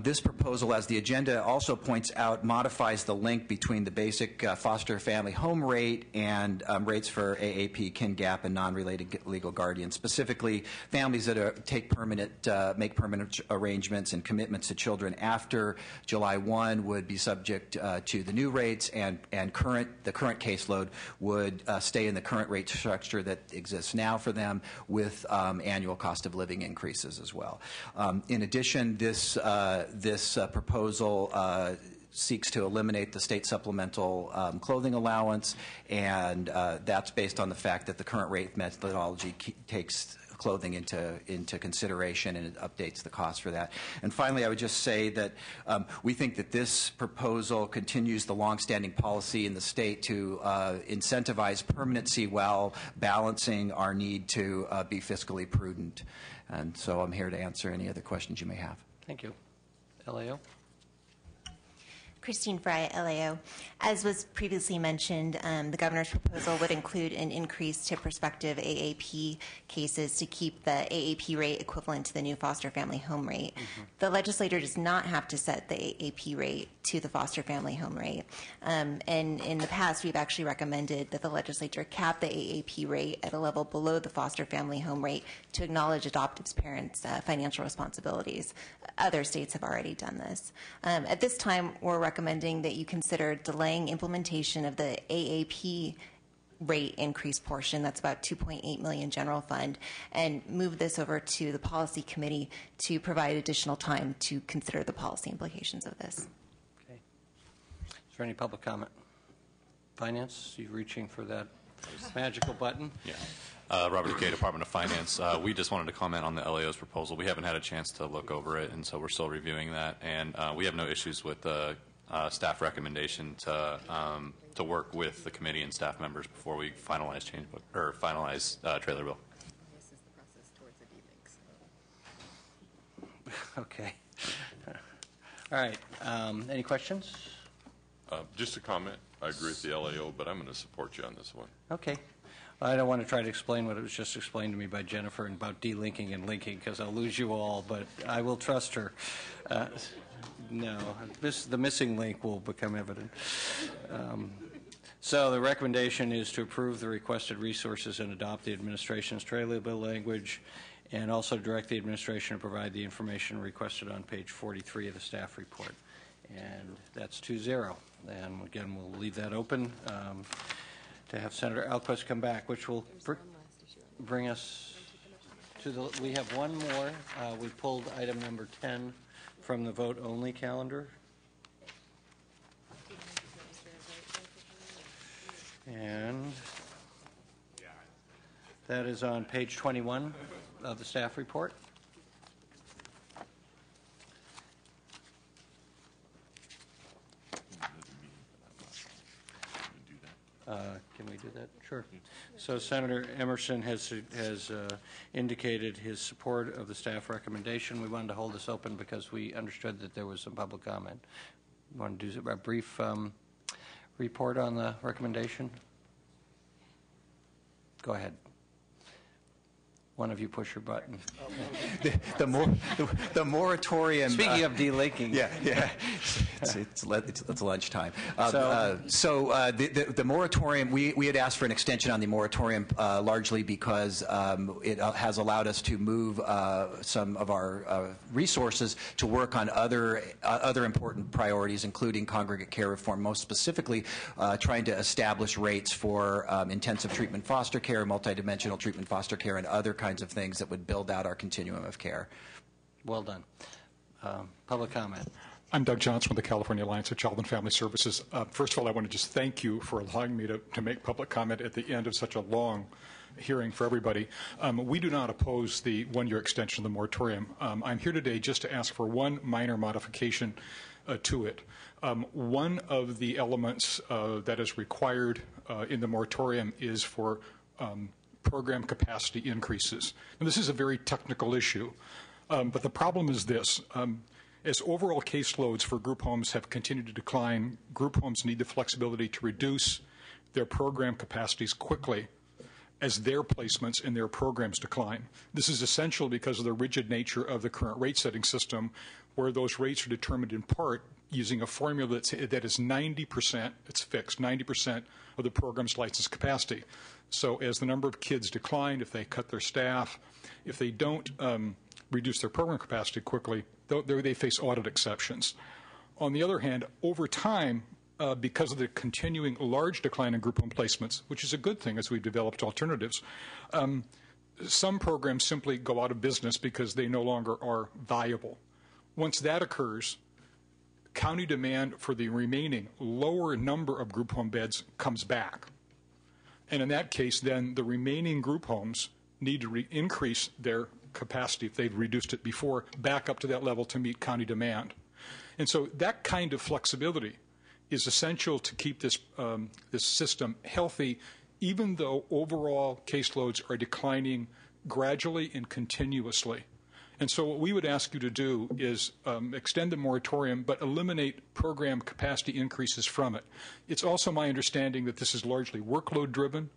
This proposal, as the agenda also points out, modifies the link between the basic foster family home rate and rates for AAP, kin gap, and non-related legal guardians. Specifically, families that make permanent arrangements and commitments to children after July 1 would be subject to the new rates, and the current caseload would stay in the current rate structure that exists now for them, with annual cost of living increases as well. In addition, this proposal seeks to eliminate the state supplemental clothing allowance, and that's based on the fact that the current rate methodology takes clothing into consideration, and it updates the cost for that. And finally, I would just say that we think that this proposal continues the longstanding policy in the state to incentivize permanency while balancing our need to be fiscally prudent. And so I'm here to answer any other questions you may have. Thank you. LAO? Christine Fry, LAO. As was previously mentioned, the governor's proposal would include an increase to prospective AAP cases to keep the AAP rate equivalent to the new foster family home rate. The legislator does not have to set the AAP rate to the foster family home rate. And in the past, we've actually recommended that the legislature cap the AAP rate at a level below the foster family home rate to acknowledge adoptive parents' financial responsibilities. Other states have already done this. At this time, we're recommending that you consider delaying implementation of the AAP rate increase portion, that's about $2.8 million general fund, and move this over to the policy committee to provide additional time to consider the policy implications of this. Okay. Is there any public comment? Finance, you reaching for that magical button? Yeah. Robert Kay, Department of Finance. We just wanted to comment on the LAO's proposal. We haven't had a chance to look over it, and so we're still reviewing that. And we have no issues with the staff recommendation to work with the committee and staff members before we finalize trailer bill. This is the process towards a Okay. All right. Any questions? Just a comment. I agree with the LAO, but I'm going to support you on this one. Okay. I don't want to try to explain what it was just explained to me by Jennifer about delinking and linking, because I'll lose you all, but I will trust her. No, the missing link will become evident. So the recommendation is to approve the requested resources and adopt the administration's trailer bill language, and also direct the administration to provide the information requested on page 43 of the staff report. And that's 2-0. And again, we'll leave that open to have Senator Alquist come back, which will bring us to the, we have one more. We pulled item number 10 from the vote only calendar. And that is on page 21 of the staff report. Can we do that? Sure. So Senator Emerson has indicated his support of the staff recommendation. We wanted to hold this open because we understood that there was some public comment. You want to do a brief report on the recommendation? Go ahead. One of you push your button. the moratorium. Speaking of delinking. Yeah. It's lunchtime. The moratorium, we had asked for an extension on the moratorium largely because it has allowed us to move some of our resources to work on other important priorities, including congregate care reform, most specifically trying to establish rates for intensive treatment foster care, multidimensional treatment foster care, and other kinds of things that would build out our continuum of care. Well done. Public comment. I'm Doug Johnson with the California Alliance of Child and Family Services. First of all, I want to just thank you for allowing me to make public comment at the end of such a long hearing for everybody. We do not oppose the one-year extension of the moratorium. I'm here today just to ask for one minor modification to it. One of the elements that is required in the moratorium is for program capacity increases. And this is a very technical issue, but the problem is this. As overall caseloads for group homes have continued to decline, group homes need the flexibility to reduce their program capacities quickly as their placements in their programs decline. This is essential because of the rigid nature of the current rate setting system, where those rates are determined in part using a formula that is 90%, it's fixed, 90% of the program's licensed capacity. So as the number of kids decline, if they cut their staff, if they don't reduce their program capacity quickly, they face audit exceptions. On the other hand, over time, because of the continuing large decline in group home placements, which is a good thing as we've developed alternatives, some programs simply go out of business because they no longer are viable. Once that occurs, county demand for the remaining lower number of group home beds comes back. And in that case, then the remaining group homes need to increase their capacity, if they've reduced it before, back up to that level to meet county demand. And so that kind of flexibility is essential to keep this system healthy, even though overall caseloads are declining gradually and continuously. And so what we would ask you to do is extend the moratorium, but eliminate program capacity increases from it. It's also my understanding that this is largely workload driven,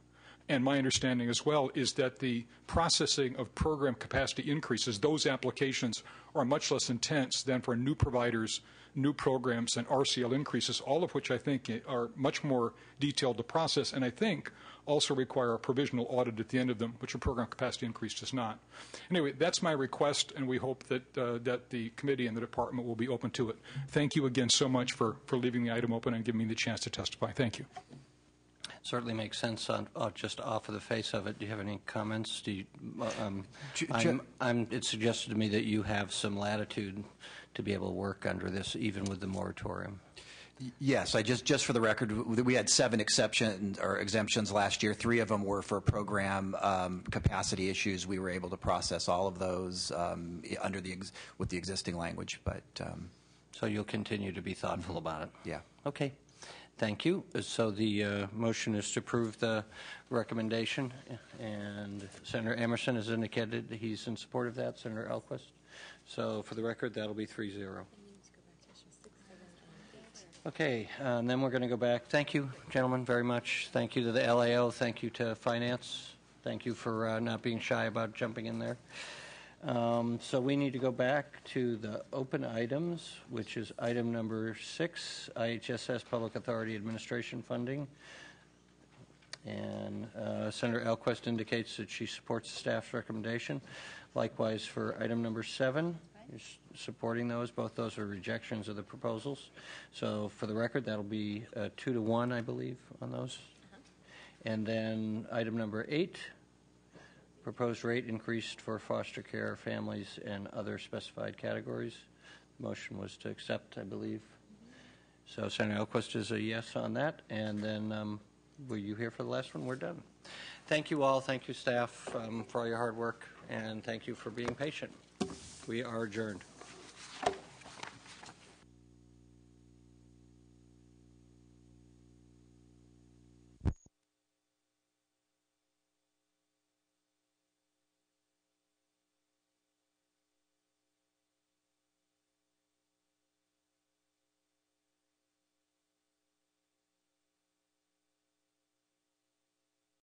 and my understanding as well is that the processing of program capacity increases, those applications are much less intense than for new providers, new programs, and RCL increases, all of which I think are much more detailed to process, and I think also require a provisional audit at the end of them, which a program capacity increase does not. Anyway, that's my request, and we hope that that the committee and the department will be open to it. Thank you again so much for leaving the item open and giving me the chance to testify. Thank you. Certainly makes sense on just off of the face of it. Do you have any comments? Do you, it's suggested to me that you have some latitude to be able to work under this, even with the moratorium. Yes, just for the record, we had 7 exceptions or exemptions last year. 3 of them were for program capacity issues. We were able to process all of those under with the existing language. But so you'll continue to be thoughtful about it. Yeah. Okay. Thank you. So the motion is to approve the recommendation, and Senator Emerson has indicated that he's in support of that. Senator Alquist. So for the record, that'll be 3-0. Okay, and then we're going to go back. Thank you, gentlemen, very much. Thank you to the LAO. Thank you to Finance. Thank you for not being shy about jumping in there. So we need to go back to the open items, which is item number 6, IHSS Public Authority Administration funding. And Senator Elquist indicates that she supports the staff's recommendation. Likewise for item number 7, you're supporting those. Both those are rejections of the proposals. So for the record, that'll be 2-1, I believe, on those. And then item number 8, proposed rate increased for foster care families and other specified categories. The motion was to accept, I believe. So Senator Elquist is a yes on that. And then were you here for the last one? We're done. Thank you all. Thank you, staff, for all your hard work. And thank you for being patient. We are adjourned.